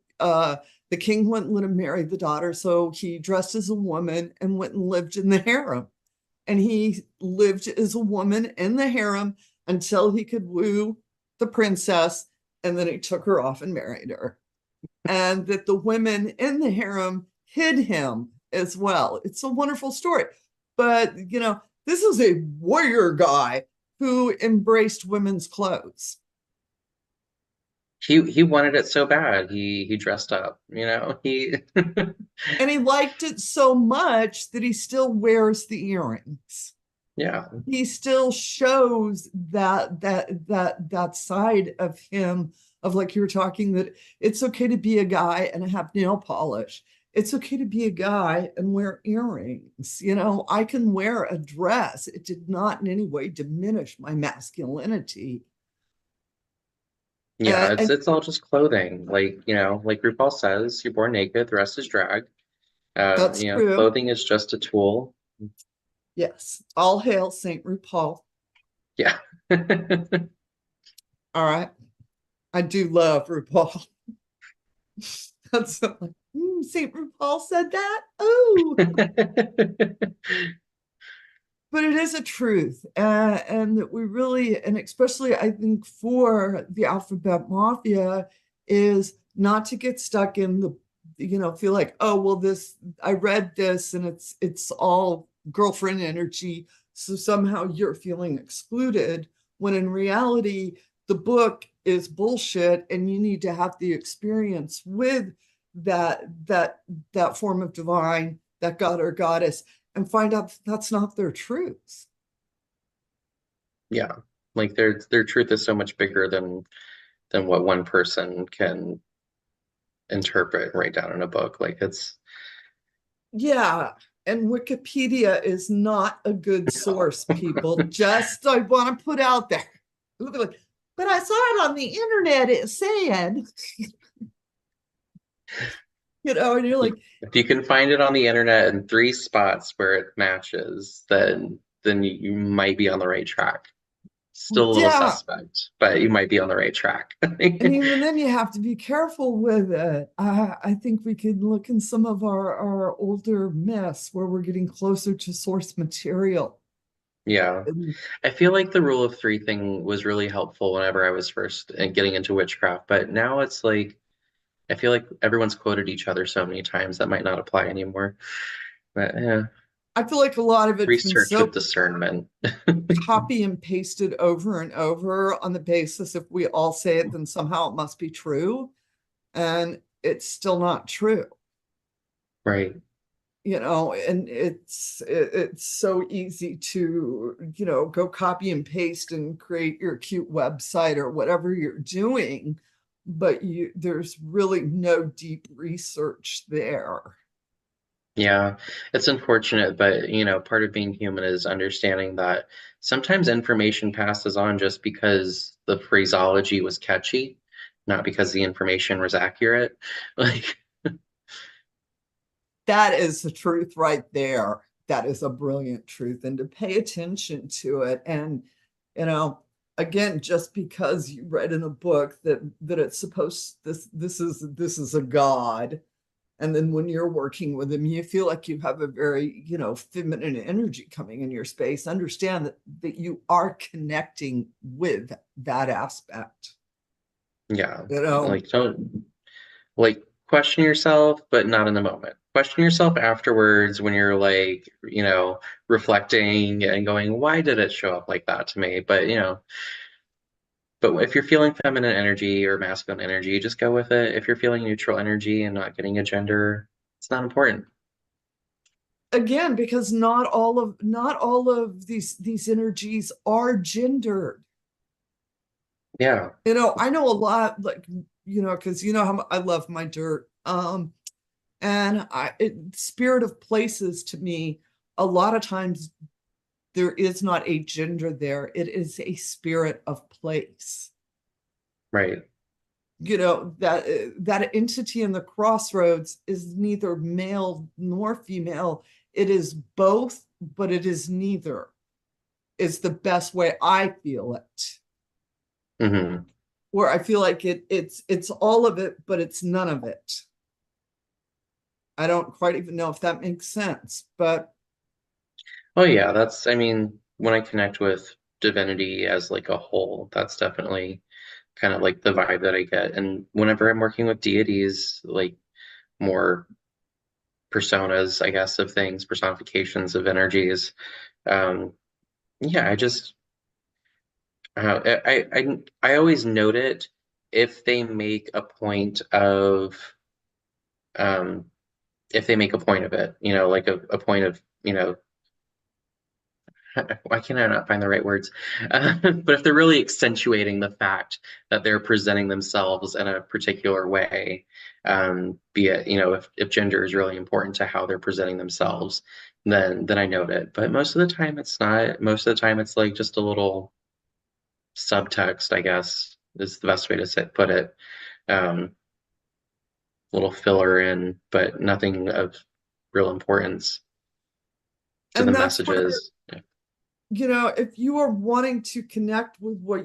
[SPEAKER 1] king wouldn't let him marry the daughter, so he dressed as a woman and went and lived in the harem. And he lived as a woman in the harem until he could woo the princess, and then he took her off and married her. And that the women in the harem hid him as well. It's a wonderful story. But, this is a warrior guy who embraced women's clothes.
[SPEAKER 2] He wanted it so bad. He dressed up, he
[SPEAKER 1] And he liked it so much that he still wears the earrings.
[SPEAKER 2] yeah.
[SPEAKER 1] He still shows that side of him, of, like you were talking, that it's okay to be a guy and have nail polish. It's okay to be a guy and wear earrings. I can wear a dress. It did not in any way diminish my masculinity.
[SPEAKER 2] Yeah,
[SPEAKER 1] And
[SPEAKER 2] it's all just clothing. Like RuPaul says, you're born naked, the rest is drag.
[SPEAKER 1] that's true.
[SPEAKER 2] Clothing is just a tool.
[SPEAKER 1] Yes. All hail Saint RuPaul.
[SPEAKER 2] Yeah.
[SPEAKER 1] All right. I do love RuPaul. That's like, Saint RuPaul said that. Oh, but it is a truth, and that we really, and especially I think for the alphabet mafia, is not to get stuck in the, feel like, oh well, this, I read this and it's all girlfriend energy, so somehow you're feeling excluded, when in reality the book is bullshit, and you need to have the experience with that form of divine, that god or goddess, and find out that's not their truths.
[SPEAKER 2] Yeah. Like their truth is so much bigger than what one person can interpret right down in a book. Like it's
[SPEAKER 1] Yeah. And Wikipedia is not a good source, people. Just, I want to put out there. But I saw it on the internet, it said, and you're like,
[SPEAKER 2] if you can find it on the internet in 3 spots where it matches, then you might be on the right track. Still a little
[SPEAKER 1] yeah.
[SPEAKER 2] suspect, but you might be on the right track.
[SPEAKER 1] And even then, you have to be careful with it. I think we could look in some of our older myths where we're getting closer to source material.
[SPEAKER 2] Yeah.
[SPEAKER 1] And
[SPEAKER 2] I feel like the rule of 3 thing was really helpful whenever I was first getting into witchcraft, but now it's like I feel like everyone's quoted each other so many times that might not apply anymore. But yeah,
[SPEAKER 1] I feel like a lot of it's been
[SPEAKER 2] research with
[SPEAKER 1] so
[SPEAKER 2] discernment.
[SPEAKER 1] copy and pasted over and over on the basis, if we all say it, then somehow it must be true. And it's still not true.
[SPEAKER 2] Right.
[SPEAKER 1] And it's so easy to, go copy and paste and create your cute website or whatever you're doing, but there's really no deep research there.
[SPEAKER 2] Yeah, it's unfortunate, but part of being human is understanding that sometimes information passes on just because the phraseology was catchy, not because the information was accurate. Like,
[SPEAKER 1] That is the truth right there. That is a brilliant truth, and to pay attention to it. And, you know, again, just because you read in a book that it's supposed this is a god, and then when you're working with him, you feel like you have a very, feminine energy coming in your space. Understand that you are connecting with that aspect.
[SPEAKER 2] Yeah.
[SPEAKER 1] You know,
[SPEAKER 2] Like don't like question yourself, but not in the moment. Question yourself afterwards when you're like, reflecting and going, why did it show up like that to me? But if you're feeling feminine energy or masculine energy, just go with it. If you're feeling neutral energy and not getting a gender, it's not important.
[SPEAKER 1] again, because not all of these energies are gendered.
[SPEAKER 2] Yeah,
[SPEAKER 1] I know a lot, like, because how I love my dirt. And spirit of places, to me, a lot of times there is not a gender there. It is a spirit of place.
[SPEAKER 2] right.
[SPEAKER 1] That entity in the crossroads is neither male nor female. It is both, but it is neither. Is the best way I feel it.
[SPEAKER 2] Hmm.
[SPEAKER 1] Where I feel like it's all of it, but it's none of it. I don't quite even know if that makes sense, but
[SPEAKER 2] Oh yeah, I mean, when I connect with divinity as like a whole, that's definitely kind of like the vibe that I get. And whenever I'm working with deities, like more personas, I guess, of things, personifications of energies, um, yeah, I always note it if they make a point of um if they make a point of it, like a point of, why can I not find the right words? But if they're really accentuating the fact that they're presenting themselves in a particular way, be it, if gender is really important to how they're presenting themselves, then I note it. But most of the time it's not. Most of the time it's like just a little subtext, I guess, is the best way to put it. Um, little filler in, but nothing of real importance to the
[SPEAKER 1] and that's where,
[SPEAKER 2] messages.
[SPEAKER 1] if you are wanting to connect with what,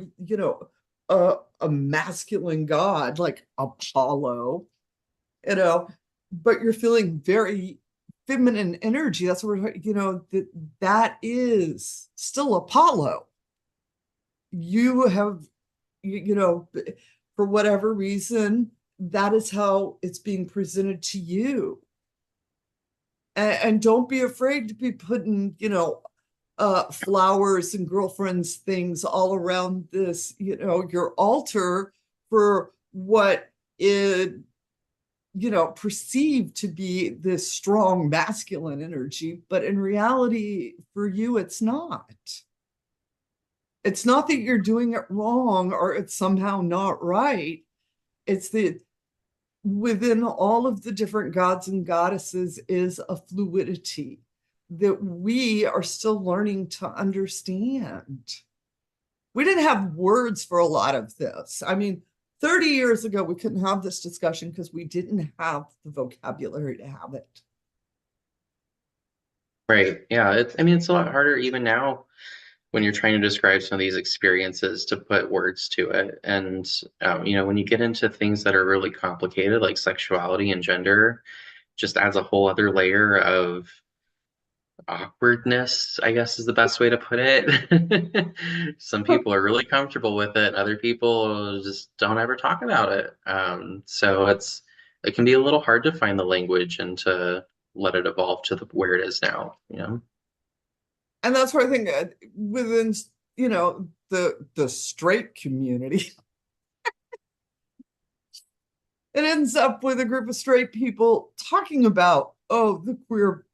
[SPEAKER 1] a masculine god like Apollo, but you're feeling very feminine energy, that's where, that is still Apollo. You have, for whatever reason, that is how it's being presented to you. And don't be afraid to be putting, flowers and girlfriends things all around this, your altar for what it, perceived to be this strong masculine energy, but in reality, for you, it's not. It's not that you're doing it wrong or it's somehow not right. It's that within all of the different gods and goddesses is a fluidity that we are still learning to understand. We didn't have words for a lot of this. I mean, 30 years ago, we couldn't have this discussion because we didn't have the vocabulary to have it.
[SPEAKER 2] Right. Yeah. I mean, it's a lot harder even now when you're trying to describe some of these experiences to put words to it. And, when you get into things that are really complicated, like sexuality and gender, just adds a whole other layer of awkwardness, I guess is the best way to put it. Some people are really comfortable with it, other people just don't ever talk about it. So it can be a little hard to find the language and to let it evolve to where it is now.
[SPEAKER 1] And that's where I think within, the straight community, it ends up with a group of straight people talking about, oh, the queer.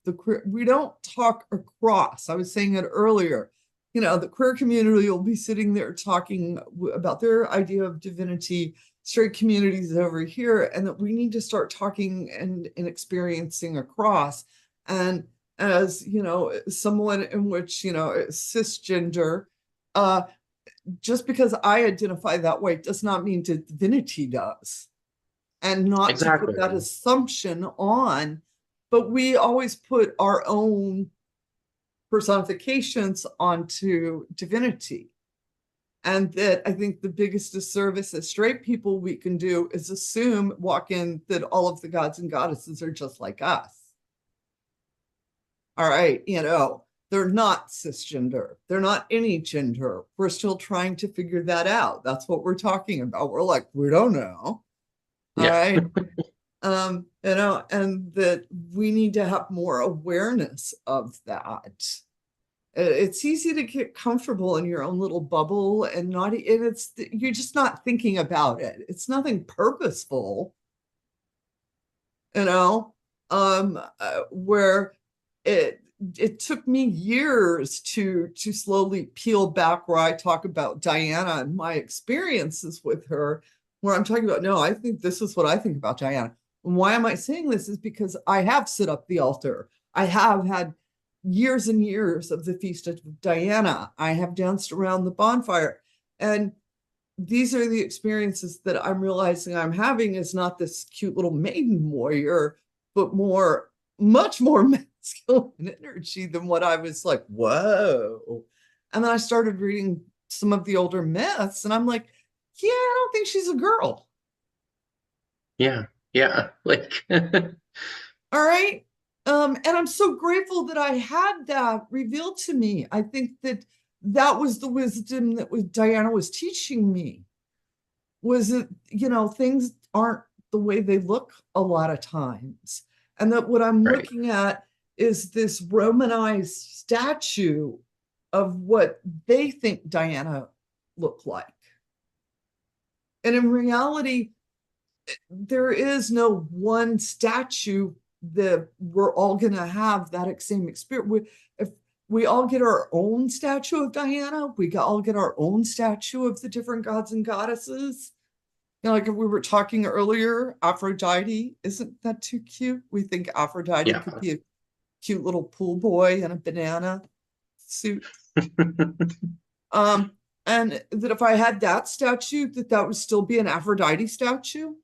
[SPEAKER 1] We don't talk across. I was saying it earlier. The queer community will be sitting there talking about their idea of divinity. Straight communities over here, and that we need to start talking and experiencing across. And as someone in which cisgender, uh, just because I identify that way does not mean divinity does, and not to put that
[SPEAKER 2] Exactly.
[SPEAKER 1] assumption on, but we always put our own personifications onto divinity. And that I think the biggest disservice as straight people we can do is assume, walk in, that all of the gods and goddesses are just like us. All right, they're not cisgender. They're not any gender. We're still trying to figure that out. That's what we're talking about. We're like, we don't know. All
[SPEAKER 2] Yeah.
[SPEAKER 1] right. And that we need to have more awareness of that. It's easy to get comfortable in your own little bubble and you're just not thinking about it. It's nothing purposeful, where it took me years to slowly peel back, where I talk about Diana and my experiences with her, where I'm talking about, no, I think this is what I think about Diana. And why am I saying this is because I have set up the altar. I have had years and years of the Feast of Diana. I have danced around the bonfire. And these are the experiences that I'm realizing I'm having, is not this cute little maiden warrior, but much more masculine energy than what I was like, whoa. And then I started reading some of the older myths, and I'm like, yeah, I don't think she's a girl.
[SPEAKER 2] Yeah. Yeah. Like,
[SPEAKER 1] All right. And I'm so grateful that I had that revealed to me. I think that was the wisdom that Diana was teaching me, was that, things aren't the way they look a lot of times. And that what I'm
[SPEAKER 2] right.
[SPEAKER 1] looking at is this Romanized statue of what they think Diana looked like. And in reality, there is no one statue that we're all going to have that same experience. If we all get our own statue of Diana, we all get our own statue of the different gods and goddesses. Like if we were talking earlier, Aphrodite, isn't that too cute? We think Aphrodite
[SPEAKER 2] Yeah.
[SPEAKER 1] could be a cute little pool boy in a banana suit. And that if I had that statue, that would still be an Aphrodite statue.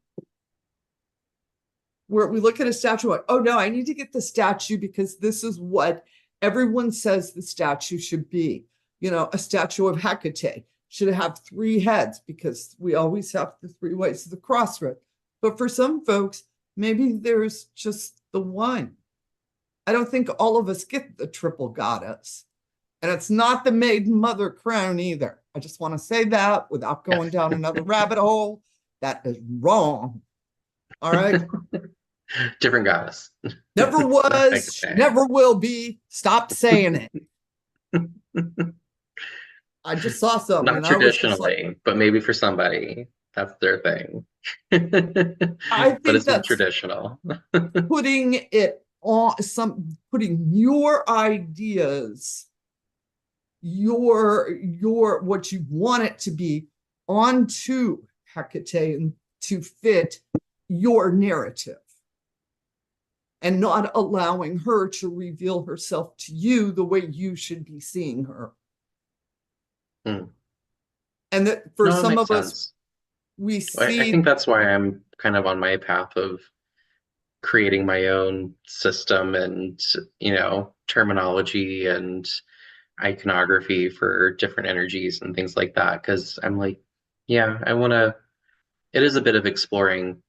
[SPEAKER 1] Where we look at a statue like, oh no, I need to get the statue because this is what everyone says the statue should be. A statue of Hecate should have 3 heads because we always have the 3 ways of the crossroad. But for some folks, maybe there's just the one. I don't think all of us get the triple goddess. And it's not the maiden mother crown either. I just want to say that without going down another rabbit hole. That is wrong. All right.
[SPEAKER 2] Different goddess.
[SPEAKER 1] Never was, never will be. Stop saying it. I just saw something.
[SPEAKER 2] Not
[SPEAKER 1] and
[SPEAKER 2] traditionally,
[SPEAKER 1] like,
[SPEAKER 2] but maybe for somebody, that's their thing.
[SPEAKER 1] I think
[SPEAKER 2] but it's not
[SPEAKER 1] that's
[SPEAKER 2] traditional.
[SPEAKER 1] putting it on putting your ideas, your what you want it to be onto Hecate and to fit your narrative, and not allowing her to reveal herself to you the way you should be seeing her. And that for some of us, we see.
[SPEAKER 2] I think that's why I'm kind of on my path of creating my own system and, terminology and iconography for different energies and things like that. Because I'm like, yeah, it is a bit of exploring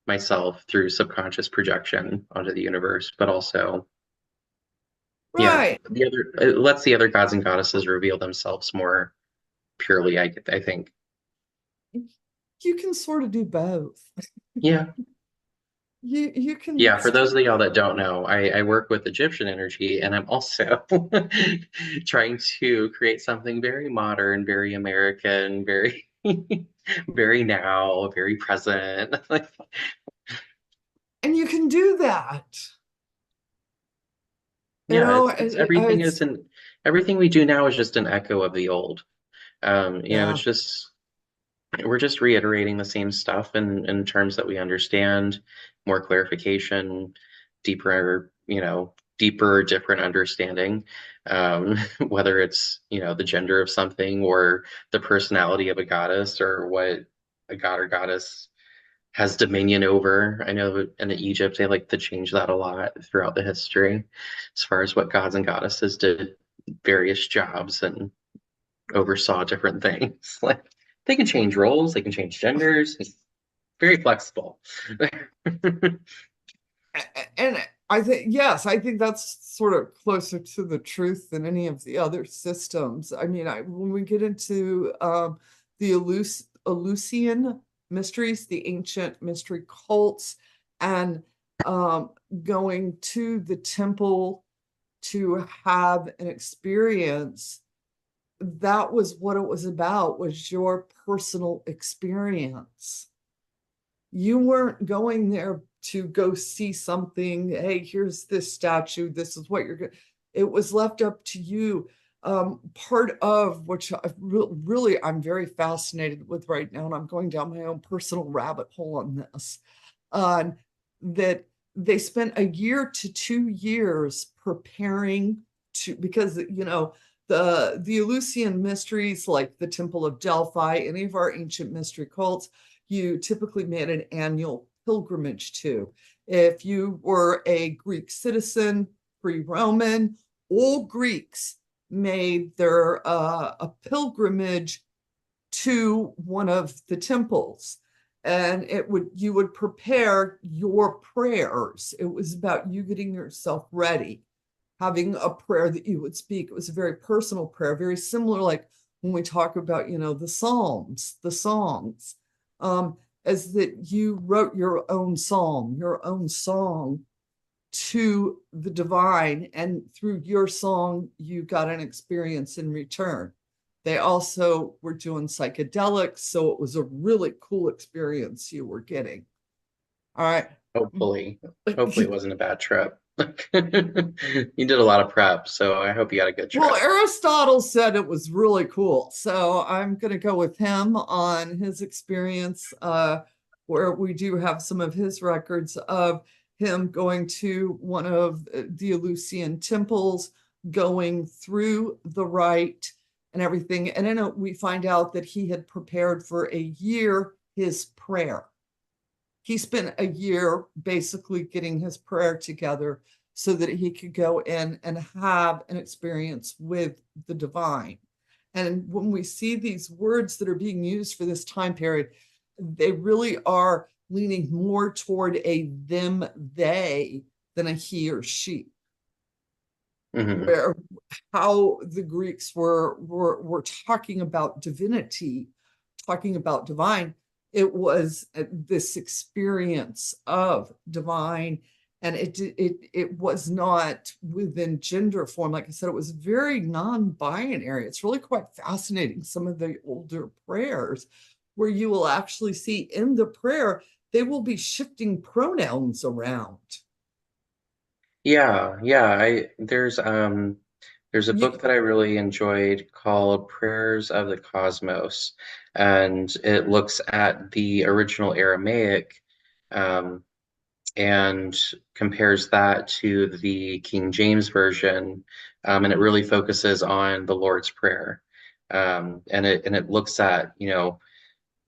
[SPEAKER 2] myself through subconscious projection onto the universe, but also,
[SPEAKER 1] right.
[SPEAKER 2] yeah, it lets the other gods and goddesses reveal themselves more purely, I think.
[SPEAKER 1] You can sort of do both.
[SPEAKER 2] Yeah.
[SPEAKER 1] You can.
[SPEAKER 2] Yeah, for those of y'all that don't know, I work with Egyptian energy, and I'm also trying to create something very modern, very American, very very now, very present.
[SPEAKER 1] And you can do that.
[SPEAKER 2] Everything we do now is just an echo of the old. It's just we're just reiterating the same stuff in terms that we understand, more clarification, deeper, different understanding, whether it's, the gender of something or the personality of a goddess or what a god or goddess has dominion over. I know in Egypt, they like to change that a lot throughout the history as far as what gods and goddesses did various jobs and oversaw different things. Like they can change roles, they can change genders. It's very flexible.
[SPEAKER 1] And I think, yes, I think that's sort of closer to the truth than any of the other systems. I mean, when we get into the Eleusinian mysteries, the ancient mystery cults, and um, going to the temple to have an experience, that was what it was about, was your personal experience. You weren't going there to go see something. Hey, here's this statue. This is what you're going. It was left up to you. Part of which really I'm very fascinated with right now, and I'm going down my own personal rabbit hole on this. That they spent a year to 2 years preparing to, because the Eleusinian mysteries, like the Temple of Delphi, any of our ancient mystery cults, you typically made an annual pilgrimage to. If you were a Greek citizen, pre-Roman, all Greeks made their a pilgrimage to one of the temples, and you would prepare your prayers. It was about you getting yourself ready, having a prayer that you would speak. It was a very personal prayer, very similar, like when we talk about, the Psalms, the songs, as that you wrote your own psalm, your own song to the divine, and through your song, you got an experience in return. They also were doing psychedelics, so it was a really cool experience you were getting. All right.
[SPEAKER 2] Hopefully, hopefully it wasn't a bad trip. You did a lot of prep, so I hope you had a good
[SPEAKER 1] Well,
[SPEAKER 2] trip.
[SPEAKER 1] Aristotle said it was really cool. So I'm going to go with him on his experience, where we do have some of his records of him going to one of the Eleusinian temples, going through the rite and everything. And then we find out that he had prepared for a year his prayer. He spent a year basically getting his prayer together so that he could go in and have an experience with the divine. And when we see these words that are being used for this time period, they really are leaning more toward a them, they than a he or she.
[SPEAKER 2] Hmm.
[SPEAKER 1] Where how the Greeks were talking about divinity, talking about divine, it was this experience of divine, and it was not within gender form. Like I said, it was very non-binary. It's really quite fascinating, some of the older prayers, where you will actually see in the prayer they will be shifting pronouns around.
[SPEAKER 2] Yeah, yeah. There's a
[SPEAKER 1] You,
[SPEAKER 2] book that I really enjoyed called Prayers of the Cosmos, and it looks at the original Aramaic, um, and compares that to the King James Version, and it really focuses on the Lord's Prayer. And it looks at,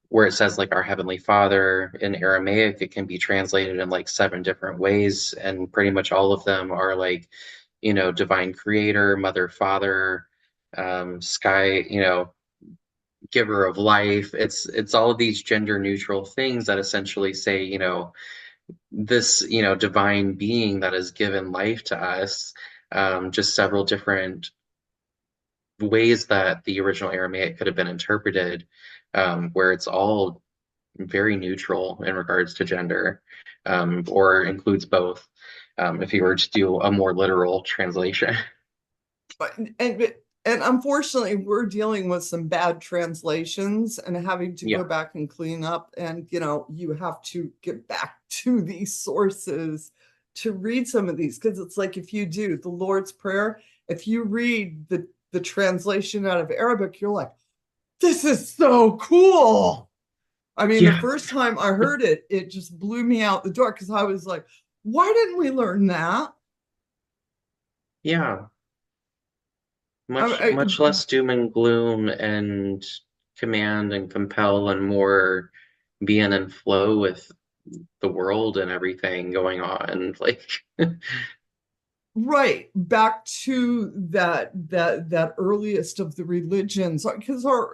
[SPEAKER 2] where it says like our Heavenly Father in Aramaic, it can be translated in like seven different ways, and pretty much all of them are like, divine creator, mother, father, sky, giver of life. It's all of these gender neutral things that essentially say, this, divine being that has given life to us, just several different ways that the original Aramaic could have been interpreted, where it's all very neutral in regards to gender, or includes both, if you were to do a more literal translation.
[SPEAKER 1] but and unfortunately we're dealing with some bad translations and having to go
[SPEAKER 2] Yeah.
[SPEAKER 1] back and clean up, and you have to get back to these sources to read some of these, because it's like, if you do the Lord's Prayer, if you read the translation out of Arabic, you're like, this is so cool. I mean, the
[SPEAKER 2] Yeah.
[SPEAKER 1] first time I heard it, it just blew me out the door, because I was like, why didn't we learn that?
[SPEAKER 2] Yeah.
[SPEAKER 1] I,
[SPEAKER 2] Much less doom and gloom and command and compel, and more being in flow with the world and everything going on. Like,
[SPEAKER 1] right back to that earliest of the religions, because our,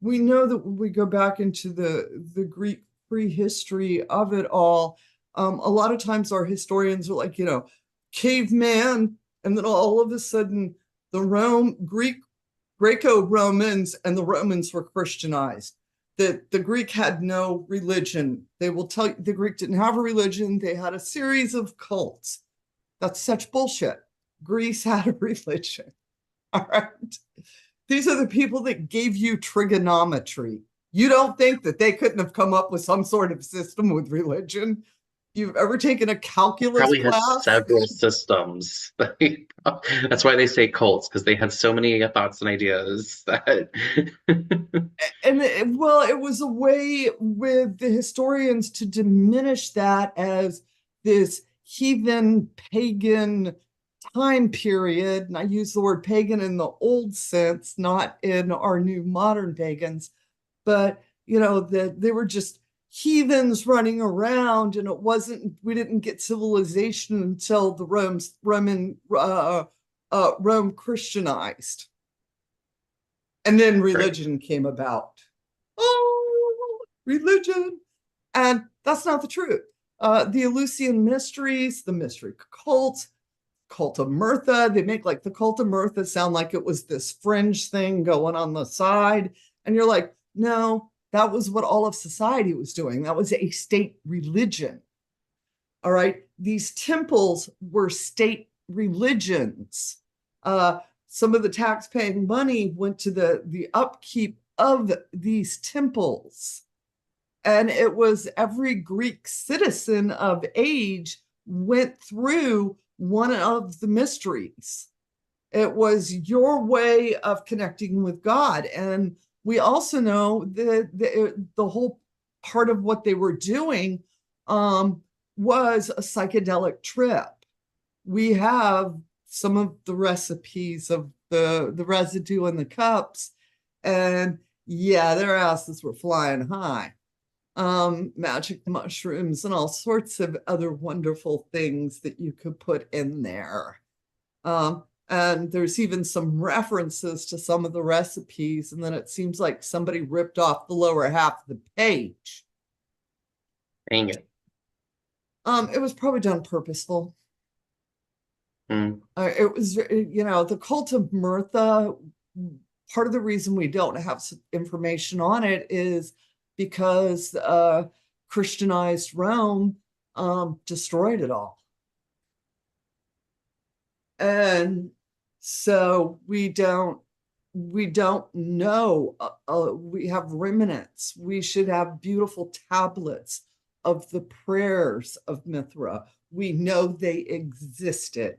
[SPEAKER 1] we know that when we go back into the Greek prehistory of it all, a lot of times our historians are like, caveman, and then all of a sudden the Greco-Romans and the Romans were Christianized. That the Greek had no religion. They will tell you the Greek didn't have a religion. They had a series of cults. That's such bullshit. Greece had a religion. All right. These are the people that gave you trigonometry. You don't think that they couldn't have come up with some sort of system with religion? You've ever taken a calculus
[SPEAKER 2] Probably has
[SPEAKER 1] class?
[SPEAKER 2] several systems. That's why they say cults, because they had so many thoughts and ideas that
[SPEAKER 1] And well, it was a way with the historians to diminish that as this heathen pagan time period. And I use the word pagan in the old sense, not in our new modern pagans, but that they were just heathens running around, and we didn't get civilization until the Rome Christianized. And then
[SPEAKER 2] right.
[SPEAKER 1] religion came about. Oh, religion. And that's not the truth. The Eleusinian mysteries, the mystery cult, cult of Mirtha, they make like the cult of Mirtha sound like it was this fringe thing going on the side. And you're like, no, that was what all of society was doing. That was a state religion. All right. These temples were state religions. Some of the tax-paying money went to the upkeep of these temples. And it was every Greek citizen of age went through one of the mysteries. It was your way of connecting with God. And we also know that the whole part of what they were doing was a psychedelic trip. We have some of the recipes of the residue in the cups, and yeah, their asses were flying high. Magic mushrooms and all sorts of other wonderful things that you could put in there. And there's even some references to some of the recipes, and then it seems like somebody ripped off the lower half of the page.
[SPEAKER 2] Dang it.
[SPEAKER 1] It was probably done purposeful.
[SPEAKER 2] Mm.
[SPEAKER 1] It was, the cult of Mirtha. Part of the reason we don't have information on it is because Christianized Rome destroyed it all. And so we don't know. We have remnants. We should have beautiful tablets of the prayers of Mithra. We know they existed.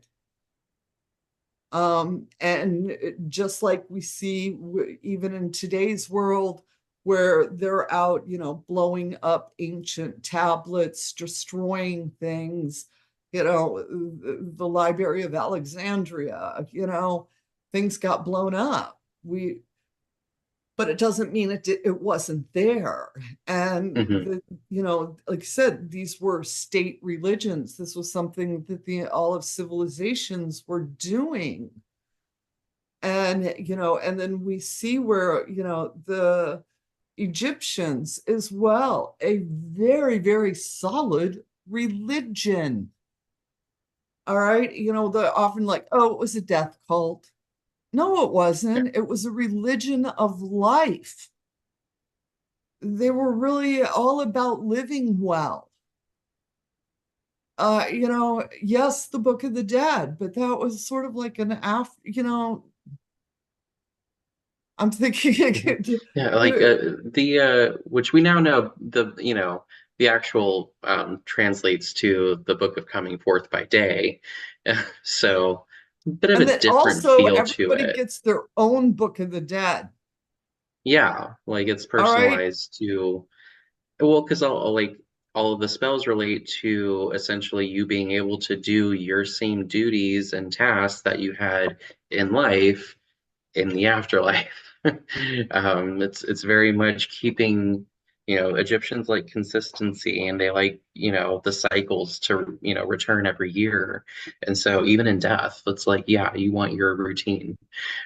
[SPEAKER 1] And just like we see even in today's world, where they're out, blowing up ancient tablets, destroying things, the Library of Alexandria, things got blown up. But it doesn't mean it wasn't there. And
[SPEAKER 2] Hmm.
[SPEAKER 1] like I said, these were state religions. This was something that all of civilizations were doing. And and then we see where the Egyptians as well, a very, very solid religion. All right, they're often like, oh, it was a death cult. No, it
[SPEAKER 2] Yeah.
[SPEAKER 1] wasn't. It was a religion of life. They were really all about living well. Yes, the Book of the Dead, but that was sort of like I'm thinking
[SPEAKER 2] Mhm. Yeah, like the which we now know the actual translates to the Book of Coming Forth by Day. So a bit of a
[SPEAKER 1] and then
[SPEAKER 2] different
[SPEAKER 1] also
[SPEAKER 2] feel to
[SPEAKER 1] everybody
[SPEAKER 2] it.
[SPEAKER 1] gets their own Book of the Dead.
[SPEAKER 2] Yeah, like it's
[SPEAKER 1] All right.
[SPEAKER 2] personalized to well, because all of the spells relate to essentially you being able to do your same duties and tasks that you had in life in the afterlife. It's very much keeping Egyptians like consistency, and they like, the cycles to, return every year. And so even in death, it's like, yeah, you want your routine,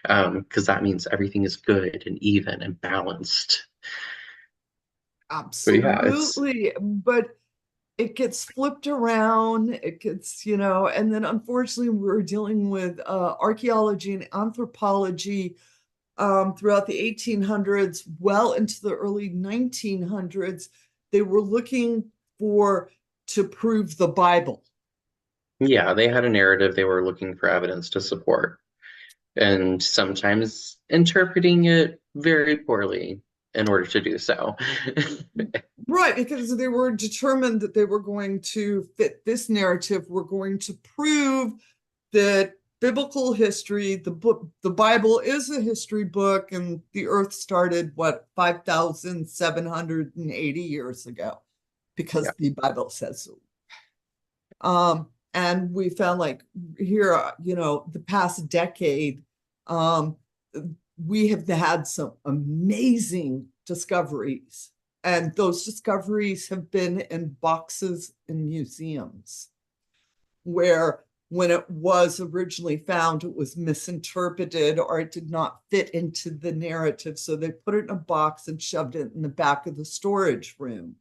[SPEAKER 2] because that means everything is good and even and balanced. But yeah, it's
[SPEAKER 1] Absolutely. But it gets flipped around. It gets, and then unfortunately, we're dealing with archaeology and anthropology throughout the 1800s, well into the early 1900s. They were looking for to prove the Bible.
[SPEAKER 2] yeah, they had a narrative they were looking for evidence to support, and sometimes interpreting it very poorly in order to do so.
[SPEAKER 1] Right, because they were determined that they were going to fit this narrative, were going to prove that biblical history, the book, the Bible is a history book, and the earth started, what, 5,780 years ago,
[SPEAKER 2] Yeah.
[SPEAKER 1] because the Bible says so. And we found, like, here, the past decade, um, we have had some amazing discoveries. And those discoveries have been in boxes in museums, where when it was originally found, it was misinterpreted or it did not fit into the narrative. So they put it in a box and shoved it in the back of the storage room.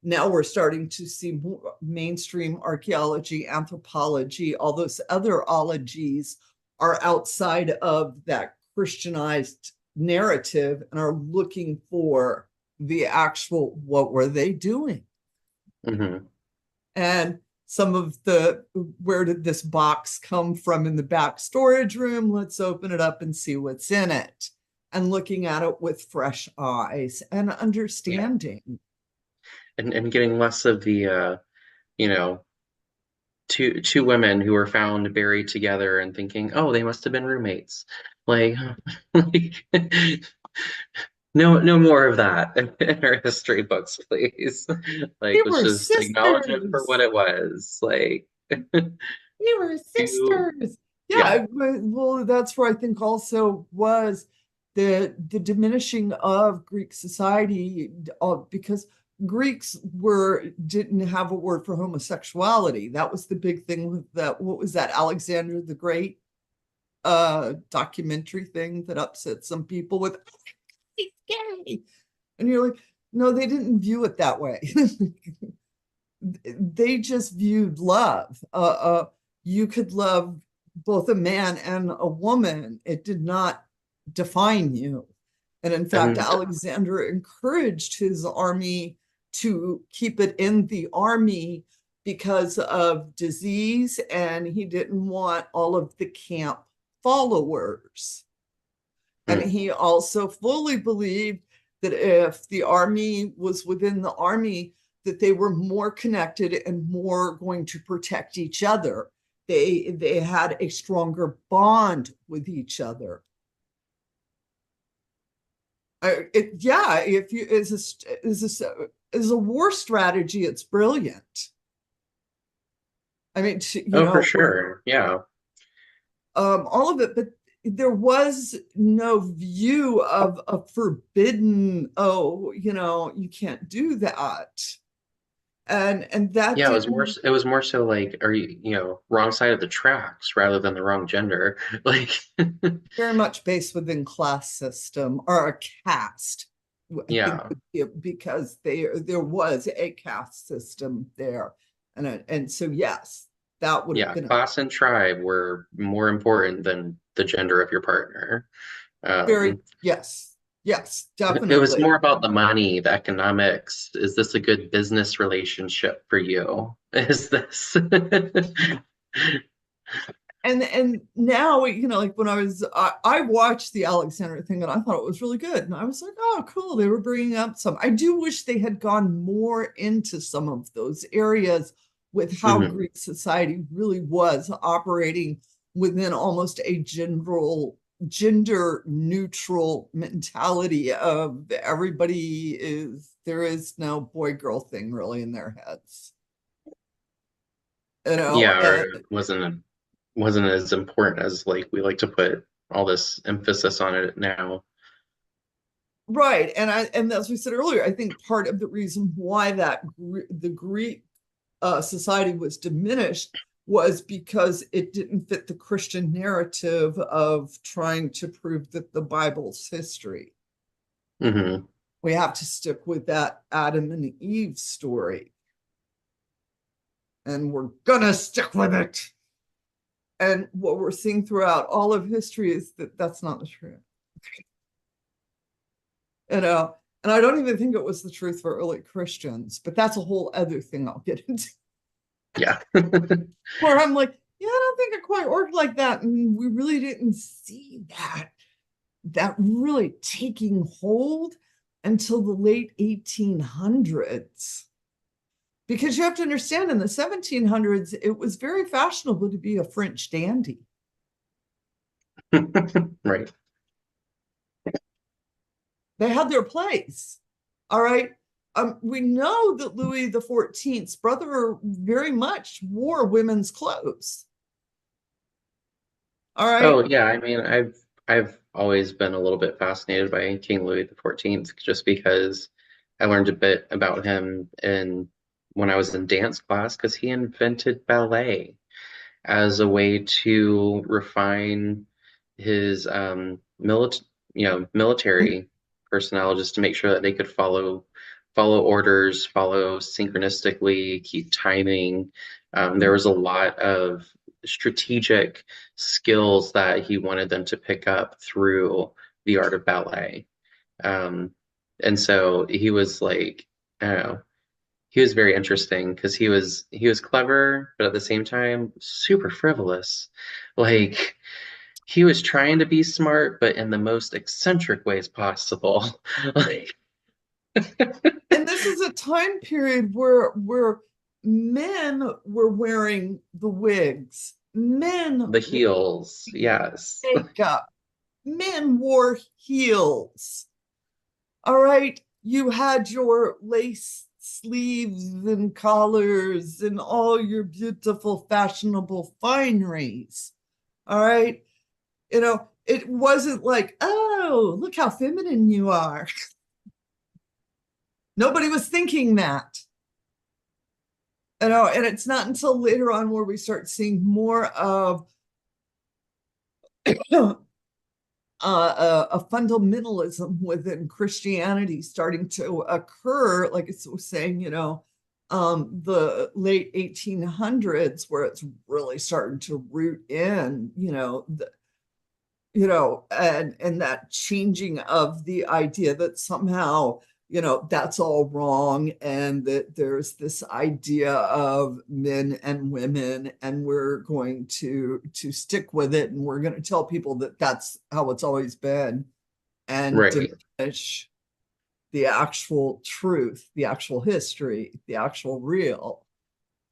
[SPEAKER 1] Now we're starting to see more mainstream archaeology, anthropology, all those other ologies are outside of that Christianized narrative and are looking for the actual, what were they doing?
[SPEAKER 2] Mm-hmm.
[SPEAKER 1] And some of the, where did this box come from in the back storage room? Let's open it up and see what's in it. And looking at it with fresh eyes and
[SPEAKER 2] Yeah.
[SPEAKER 1] understanding.
[SPEAKER 2] And getting less of the you know, two women who were found buried together and thinking, oh, they must have been roommates. Like, like no more of that in our history books, please.
[SPEAKER 1] They
[SPEAKER 2] Like, let's
[SPEAKER 1] were
[SPEAKER 2] just acknowledge it for what
[SPEAKER 1] sisters.
[SPEAKER 2] it was. Like,
[SPEAKER 1] They were
[SPEAKER 2] two,
[SPEAKER 1] sisters.
[SPEAKER 2] yeah,
[SPEAKER 1] Yeah, well, that's where I think also was the diminishing of Greek society, because Greeks didn't have a word for homosexuality. That was the big thing with that. What was that, Alexander the Great documentary thing that upset some people with, "Oh, he's gay," and you're like, no, they didn't view it that way. They just viewed love. You could love both a man and a woman. It did not define you. And in fact,
[SPEAKER 2] and
[SPEAKER 1] Alexander encouraged his army to keep it in the army because of disease, and he didn't want all of the camp followers. And
[SPEAKER 2] mm,
[SPEAKER 1] he also fully believed that if the army was within the army, that they were more connected and more going to protect each other. They had a stronger bond with each other. Yeah, if you is a war strategy, it's brilliant. I mean,
[SPEAKER 2] oh, for sure, yeah,
[SPEAKER 1] all of it, but there was no view of a forbidden, oh, you can't do that. And that
[SPEAKER 2] yeah.
[SPEAKER 1] didn't,
[SPEAKER 2] It was more so like, are you, wrong side of the tracks rather than the wrong gender, like,
[SPEAKER 1] very much based within class system or a caste. I think
[SPEAKER 2] yeah.
[SPEAKER 1] because there was a caste system there. And so yes, that would have
[SPEAKER 2] Yeah,
[SPEAKER 1] been a
[SPEAKER 2] class and tribe were more important than the gender of your partner.
[SPEAKER 1] very,
[SPEAKER 2] Um,
[SPEAKER 1] yes, yes,
[SPEAKER 2] it was
[SPEAKER 1] definitely.
[SPEAKER 2] more about the money, the economics. Is this a good business relationship for you? Is this?
[SPEAKER 1] And now, like when I watched the Alexander thing and I thought it was really good, and I was like, oh, cool, they were bringing up some. I do wish they had gone more into some of those areas with how
[SPEAKER 2] Mhm.
[SPEAKER 1] Greek society really was operating within almost a gender neutral mentality of there is no boy girl thing really in their heads,
[SPEAKER 2] Yeah, or
[SPEAKER 1] and
[SPEAKER 2] it wasn't as important as like we like to put all this emphasis on it now.
[SPEAKER 1] right. And as we said earlier, I think part of the reason why the Greek society was diminished was because it didn't fit the Christian narrative of trying to prove that the Bible's history.
[SPEAKER 2] Hmm.
[SPEAKER 1] We have to stick with that Adam and Eve story, and we're gonna stick with it. And what we're seeing throughout all of history is that that's not the truth. You know, and I don't even think it was the truth for early Christians, but that's a whole other thing I'll get into.
[SPEAKER 2] Yeah.
[SPEAKER 1] Where I'm like, yeah, I don't think it quite worked like that. And we really didn't see that really taking hold until the late 1800s. Because you have to understand, in the 1700s, it was very fashionable to be a French dandy.
[SPEAKER 2] Right.
[SPEAKER 1] They had their place. All right. We know that Louis XIV's brother very much wore women's clothes. All
[SPEAKER 2] Oh
[SPEAKER 1] right.
[SPEAKER 2] yeah, I mean, I've always been a little bit fascinated by King Louis XIV just because I learned a bit about him in when I was in dance class because he invented ballet as a way to refine his military personnel just to make sure that they could follow orders, follow synchronistically, keep timing. There was a lot of strategic skills that he wanted them to pick up through the art of ballet. Um, and so he was like, I don't know, he was very interesting because he was clever, but at the same time super frivolous. Like he was trying to be smart, but in the most eccentric ways possible. Like
[SPEAKER 1] And this is a time period where men were wearing the wigs, men
[SPEAKER 2] the
[SPEAKER 1] wore
[SPEAKER 2] heels, yes.
[SPEAKER 1] makeup, men wore heels. All right, you had your lace sleeves and collars and all your beautiful fashionable fineries. All right, it wasn't like, oh, look how feminine you are. Nobody was thinking that. And it's not until later on where we start seeing more of a fundamentalism within Christianity starting to occur, like it was saying, the late 1800s, where it's really starting to root in, and that changing of the idea that somehow that's all wrong, and that there's this idea of men and women, and we're going to stick with it, and we're going to tell people that that's how it's always been, and
[SPEAKER 2] Right.
[SPEAKER 1] diminish the actual truth, the actual history, the actual real.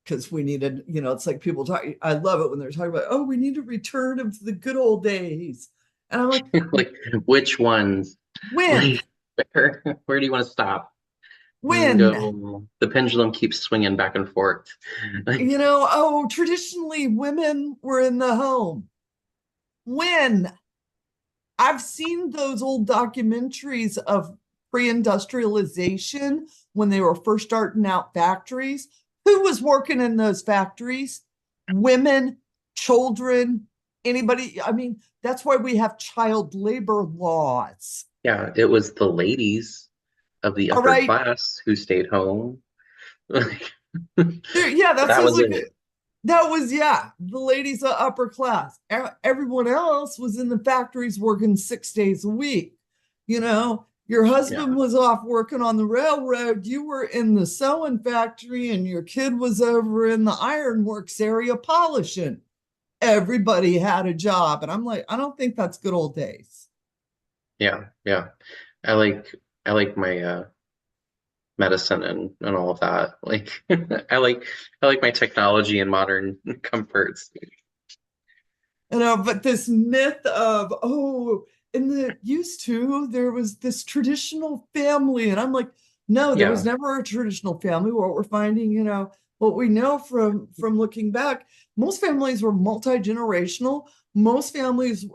[SPEAKER 1] Because we needed, it's like people talk, I love it when they're talking about, oh, we need a return of the good old days. And I'm like,
[SPEAKER 2] Like which ones?
[SPEAKER 1] when?
[SPEAKER 2] Like where do you want to stop? And
[SPEAKER 1] When?
[SPEAKER 2] go, the pendulum keeps swinging back and forth. Like,
[SPEAKER 1] Oh, traditionally women were in the home. When? I've seen those old documentaries of pre-industrialization when they were first starting out factories. Who was working in those factories? Women, children, anybody. I mean, that's why we have child labor laws.
[SPEAKER 2] yeah, it was the ladies of the
[SPEAKER 1] All
[SPEAKER 2] upper
[SPEAKER 1] right.
[SPEAKER 2] class who stayed home. Like,
[SPEAKER 1] Yeah, that
[SPEAKER 2] that
[SPEAKER 1] sounds
[SPEAKER 2] was
[SPEAKER 1] like
[SPEAKER 2] it.
[SPEAKER 1] that was, yeah, the ladies of upper class. Everyone else was in the factories working 6 days a week. Your
[SPEAKER 2] Yeah.
[SPEAKER 1] husband was off working on the railroad. You were in the sewing factory, and your kid was over in the ironworks area polishing. Everybody had a job. And I'm like, I don't think that's good old days.
[SPEAKER 2] Yeah. Yeah. I like I like my medicine and all of that. Like I like my technology and modern comforts.
[SPEAKER 1] But this myth of, oh, in the used to, there was this traditional family. And I'm like, no, there was
[SPEAKER 2] Yeah.
[SPEAKER 1] never a traditional family. What we're finding, what we know from looking back, most families were multi-generational. Most families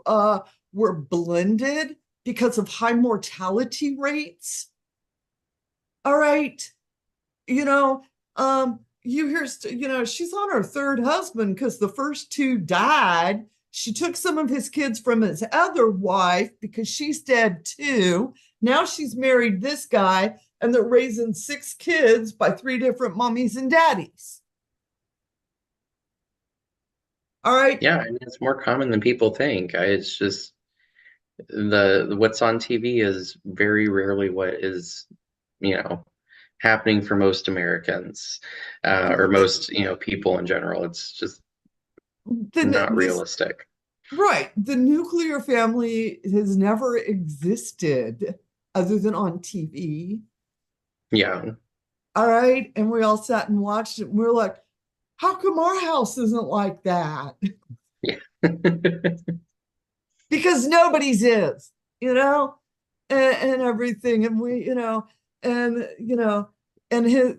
[SPEAKER 1] were blended. because of high mortality rates. All right. You know, you hear, she's on her third husband because the first two died. She took some of his kids from his other wife because she's dead too. Now she's married this guy, and they're raising 6 kids by 3 different mommies and daddies. All right.
[SPEAKER 2] Yeah, I mean, it's more common than people think. It's just the what's on TV is very rarely what is, you know, happening for most Americans, or most, people in general. It's just not
[SPEAKER 1] This
[SPEAKER 2] realistic.
[SPEAKER 1] right. The nuclear family has never existed other than on TV.
[SPEAKER 2] Yeah.
[SPEAKER 1] All right. And we all sat and watched it. And we're like, how come our house isn't like that?
[SPEAKER 2] Yeah.
[SPEAKER 1] Because nobody's is, and everything. And we, and his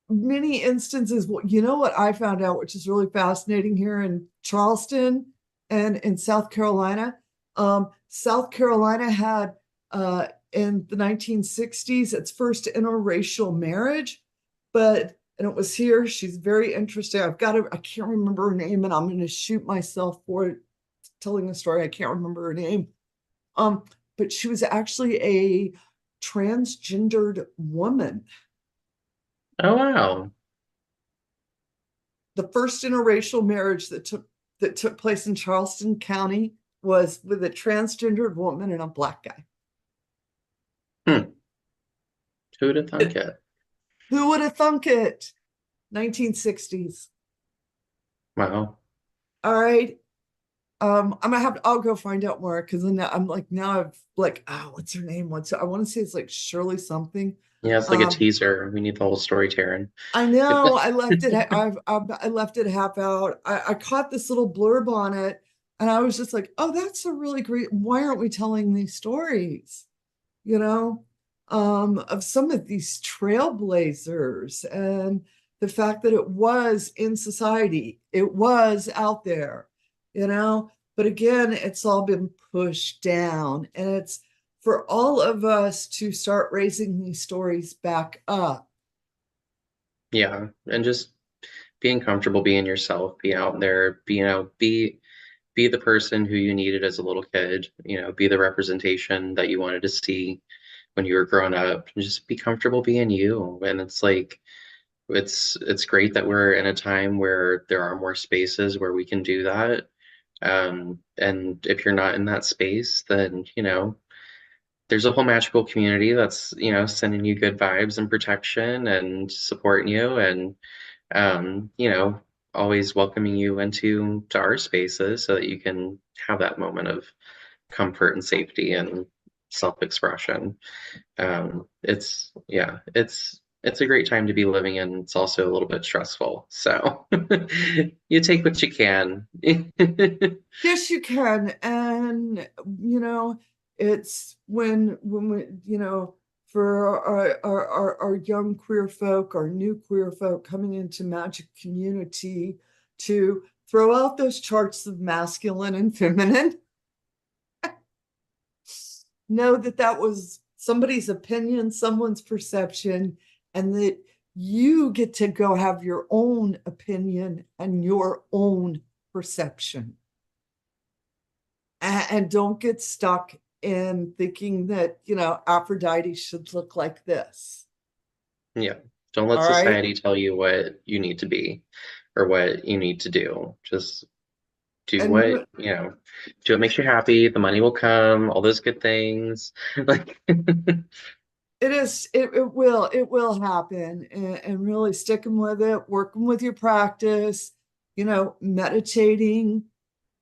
[SPEAKER 1] many instances. Well, you know what I found out, which is really fascinating here in Charleston and in South Carolina. South Carolina had in the 1960s its first interracial marriage, and it was here. She's very interesting. I can't remember her name, and I'm going to shoot myself for it, telling the story. I can't remember her name. But she was actually a transgendered woman.
[SPEAKER 2] Oh wow.
[SPEAKER 1] The first interracial marriage that took place in Charleston County was with a transgendered woman and a Black guy.
[SPEAKER 2] Who'd have thunk it?
[SPEAKER 1] Who would have thunk it? 1960s.
[SPEAKER 2] Wow.
[SPEAKER 1] All right. I'll go find out more, because then I'm like, now I've like, what's her name? I want to say it's like Shirley something.
[SPEAKER 2] Yeah, it's like a teaser. We need the whole story, Taryn.
[SPEAKER 1] I know. I left it. I left it half out. I caught this little blurb on it, and I was just like, oh, that's a really great. Why aren't we telling these stories? Of some of these trailblazers, and the fact that it was in society, it was out there, but again, it's all been pushed down, and it's for all of us to start raising these stories back up.
[SPEAKER 2] Yeah, and just being comfortable being yourself, be out there, be the person who you needed as a little kid, be the representation that you wanted to see when you were growing up, and just be comfortable being you. And it's like it's great that we're in a time where there are more spaces where we can do that. And if you're not in that space, then there's a whole magical community that's sending you good vibes and protection and supporting you, and always welcoming you into our spaces so that you can have that moment of comfort and safety and self-expression. It's a great time to be living in. It's also a little bit stressful, so you take what you can.
[SPEAKER 1] Yes, you can. And it's when we, for our young queer folk, our new queer folk coming into Magick community, to throw out those charts of masculine and feminine. Know that was somebody's opinion, someone's perception, and that you get to go have your own opinion and your own perception. And don't get stuck in thinking that, Aphrodite should look like this.
[SPEAKER 2] Yeah. Don't let
[SPEAKER 1] All right.
[SPEAKER 2] society tell you what you need to be or what you need to do. Just do what makes you happy. The money will come, all those good things. Like
[SPEAKER 1] it will happen, and really sticking with it, working with your practice, meditating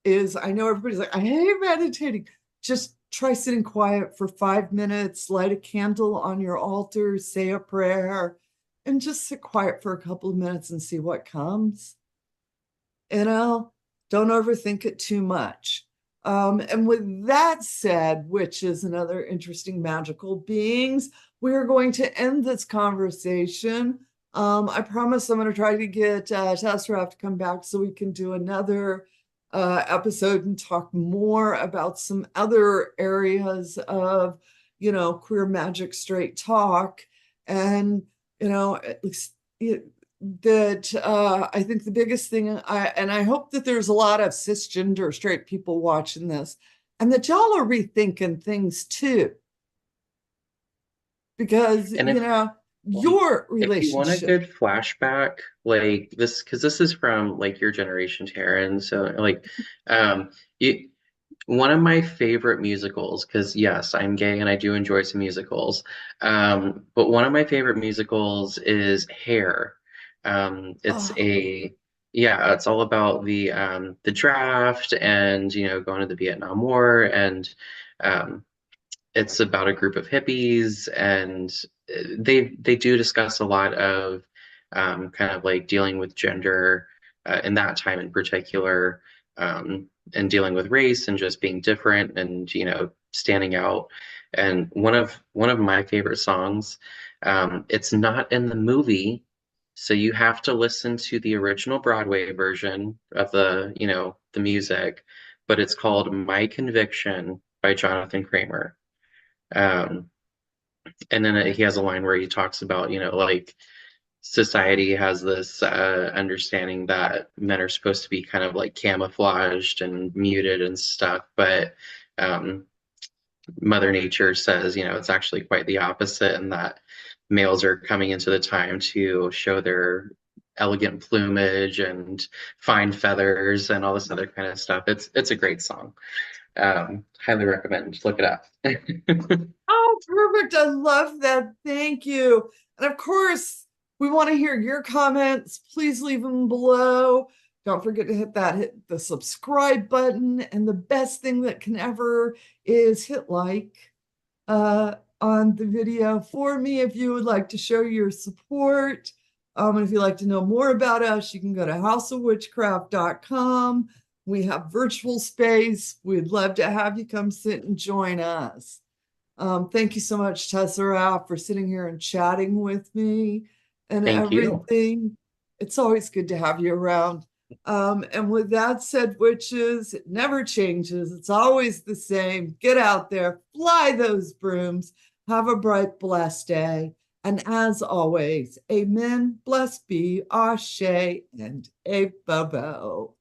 [SPEAKER 1] is, I know everybody's like, I hate meditating. Just try sitting quiet for 5 minutes, light a candle on your altar, say a prayer, and just sit quiet for a couple of minutes and see what comes. Don't overthink it too much. And with that said, which is another interesting magical beings, we're going to end this conversation. I promise I'm going to try to get Tesseract to come back so we can do another episode and talk more about some other areas of, queer magic straight talk. And, at least that I think the biggest thing, I hope that there's a lot of cisgender straight people watching this, and that y'all are rethinking things too, because,
[SPEAKER 2] And
[SPEAKER 1] your
[SPEAKER 2] if you want a
[SPEAKER 1] relationship.
[SPEAKER 2] good flashback, like this, because this is from like your generation, Taryn. So like, you, one of my favorite musicals, because yes, I'm gay and I do enjoy some musicals. But one of my favorite musicals is Hair. It's
[SPEAKER 1] Oh,
[SPEAKER 2] a Yeah, it's all about the draft and going to the Vietnam War, and um it's about a group of hippies, and they do discuss a lot of kind of like dealing with gender in that time in particular, and dealing with race and just being different and standing out. And one of my favorite songs, it's not in the movie, so you have to listen to the original Broadway version of the music, but it's called My Conviction by Jonathan Kramer. Um, and then he has a line where he talks about, like society has this understanding that men are supposed to be kind of like camouflaged and muted and stuff, but um, Mother Nature says, it's actually quite the opposite, and that males are coming into the time to show their elegant plumage and fine feathers and all this other kind of stuff. It's a great song. Highly recommend. Look it up.
[SPEAKER 1] oh, perfect. I love that. Thank you. And of course, we want to hear your comments. Please leave them below. Don't forget to hit the subscribe button. And the best thing that can ever is hit like on the video for me if you would like to show your support. And if you'd like to know more about us, you can go to houseofwitchcraft.com. We have virtual space. We'd love to have you come sit and join us. Thank you so much, Tessera, for sitting here and chatting with me and
[SPEAKER 2] Thank you.
[SPEAKER 1] everything. It's always good to have you around. And with that said, witches, it never changes. It's always the same. Get out there, fly those brooms, have a bright, blessed day. And as always, amen, blessed be, ashe, and a bobo.